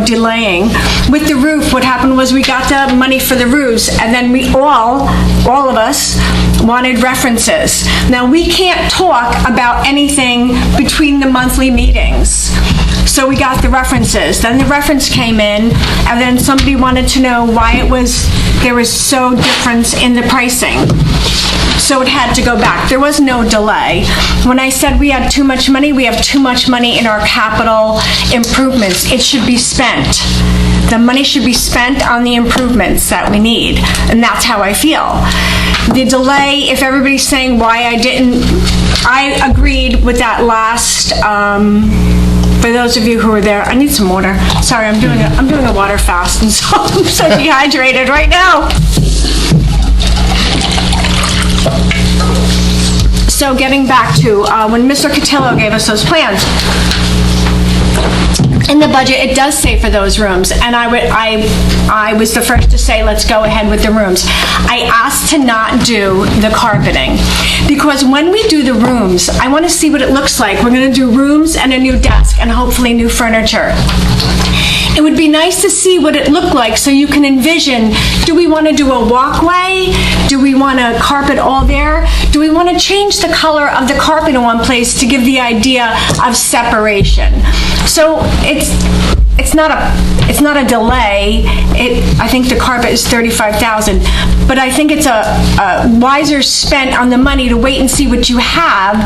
D: delaying with the roof, what happened was we got the money for the roofs, and then we all of us wanted references. Now, we can't talk about anything between the monthly meetings. So we got the references. Then the reference came in, and then somebody wanted to know why there was so difference in the pricing. So it had to go back. There was no delay. When I said we had too much money, we have too much money in our capital improvements. It should be spent. The money should be spent on the improvements that we need, and that's how I feel. The delay, if everybody's saying why I agreed with that last, for those of you who were there, I need some water. Sorry, I'm doing a water fast, and so I'm so dehydrated right now. So getting back to when Mr. Cotillo gave us those plans, in the budget, it does say for those rooms, and I was the first to say, let's go ahead with the rooms. I asked to not do the carpeting, because when we do the rooms, I want to see what it looks like. We're going to do rooms and a new desk and hopefully new furniture. It would be nice to see what it looked like so you can envision, do we want to do a walkway? Do we want to carpet all there? Do we want to change the color of the carpet in one place to give the idea of separation? So it's not a delay. I think the carpet is $35,000, but I think it's a wiser spent on the money to wait and see what you have,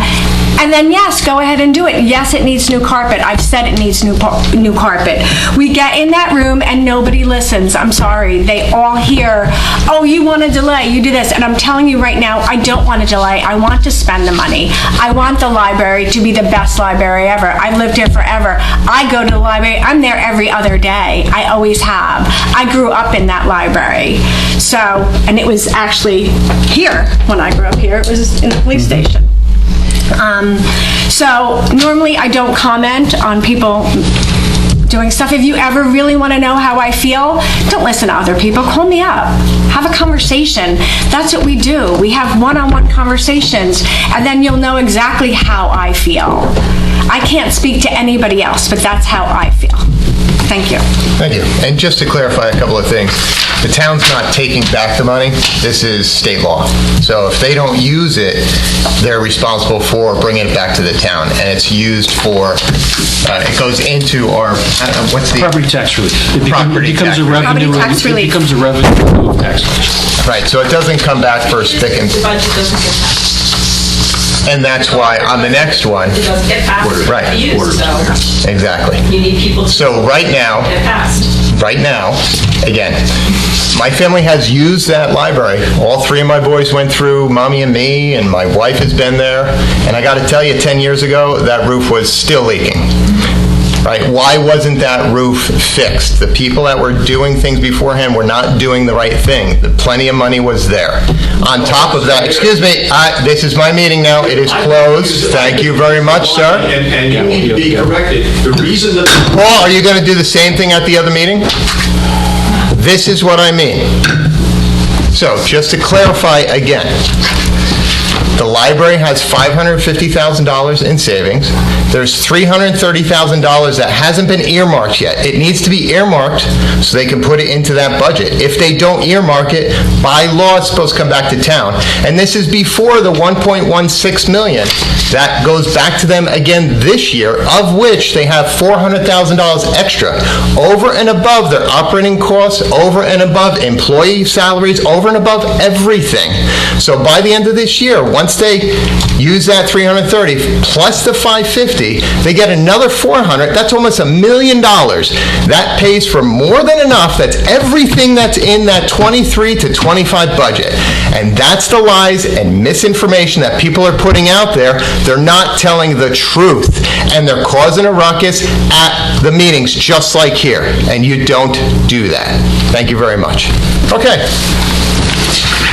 D: and then yes, go ahead and do it. Yes, it needs new carpet. I've said it needs new carpet. We get in that room and nobody listens. I'm sorry. They all hear, oh, you want a delay, you do this, and I'm telling you right now, I don't want a delay. I want to spend the money. I want the library to be the best library ever. I've lived here forever. I go to the library. I'm there every other day. I always have. I grew up in that library. So, and it was actually here when I grew up here. It was in the police station. So normally I don't comment on people doing stuff. If you ever really want to know how I feel, don't listen to other people. Call me up. Have a conversation. That's what we do. We have one-on-one conversations, and then you'll know exactly how I feel. I can't speak to anybody else, but that's how I feel. Thank you.
A: Thank you. And just to clarify a couple of things, the town's not taking back the money. This is state law. So if they don't use it, they're responsible for bringing it back to the town. And it's used for, it goes into our, what's the?
J: Property tax relief. It
A: Property
J: becomes
A: tax
J: a revenue.
D: tax relief.
J: It becomes a revenue tax.
A: Right, so it doesn't come back for a spick and.
G: The budget doesn't get passed.
A: And that's why on the next one.
G: It doesn't get passed.
A: Right.
G: Used, so
A: Exactly.
G: you need people to
A: So right now,
G: get passed.
A: right now, again, my family has used that library. All three of my boys went through, Mommy and me, and my wife has been there. And I got to tell you, 10 years ago, that roof was still leaking. Right? Why wasn't that roof fixed? The people that were doing things beforehand were not doing the right thing. Plenty of money was there. On top of that, excuse me, this is my meeting now. It is closed. Thank you very much, sir.
R: And you need to be corrected. The reason that...
A: Paul, are you going to do the same thing at the other meeting? This is what I mean. So, just to clarify again, the library has $550,000 in savings. There's $330,000 that hasn't been earmarked yet. It needs to be earmarked so they can put it into that budget. If they don't earmark it, by law, it's supposed to come back to town. And this is before the $1.16 million that goes back to them again this year, of which they have $400,000 extra over and above their operating costs, over and above employee salaries, over and above everything. So by the end of this year, once they use that 330 plus the 550, they get another 400. That's almost $1 million. That pays for more than enough. That's everything that's in that 23 to 25 budget. And that's the lies and misinformation that people are putting out there. They're not telling the truth, and they're causing a ruckus at the meetings just like here, and you don't do that. Thank you very much. Okay.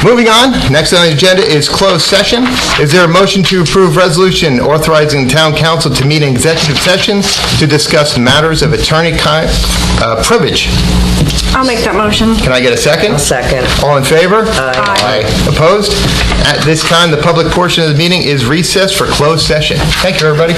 A: Moving on, next on the agenda is closed session. Is there a motion to approve resolution authorizing the town council to meet in executive session to discuss matters of attorney privilege?
D: I'll make that motion.
A: Can I get a second?
K: A second.
A: All in favor?
K: Aye.
A: Opposed? At this time, the public portion of the meeting is recessed for closed session. Thank you, everybody.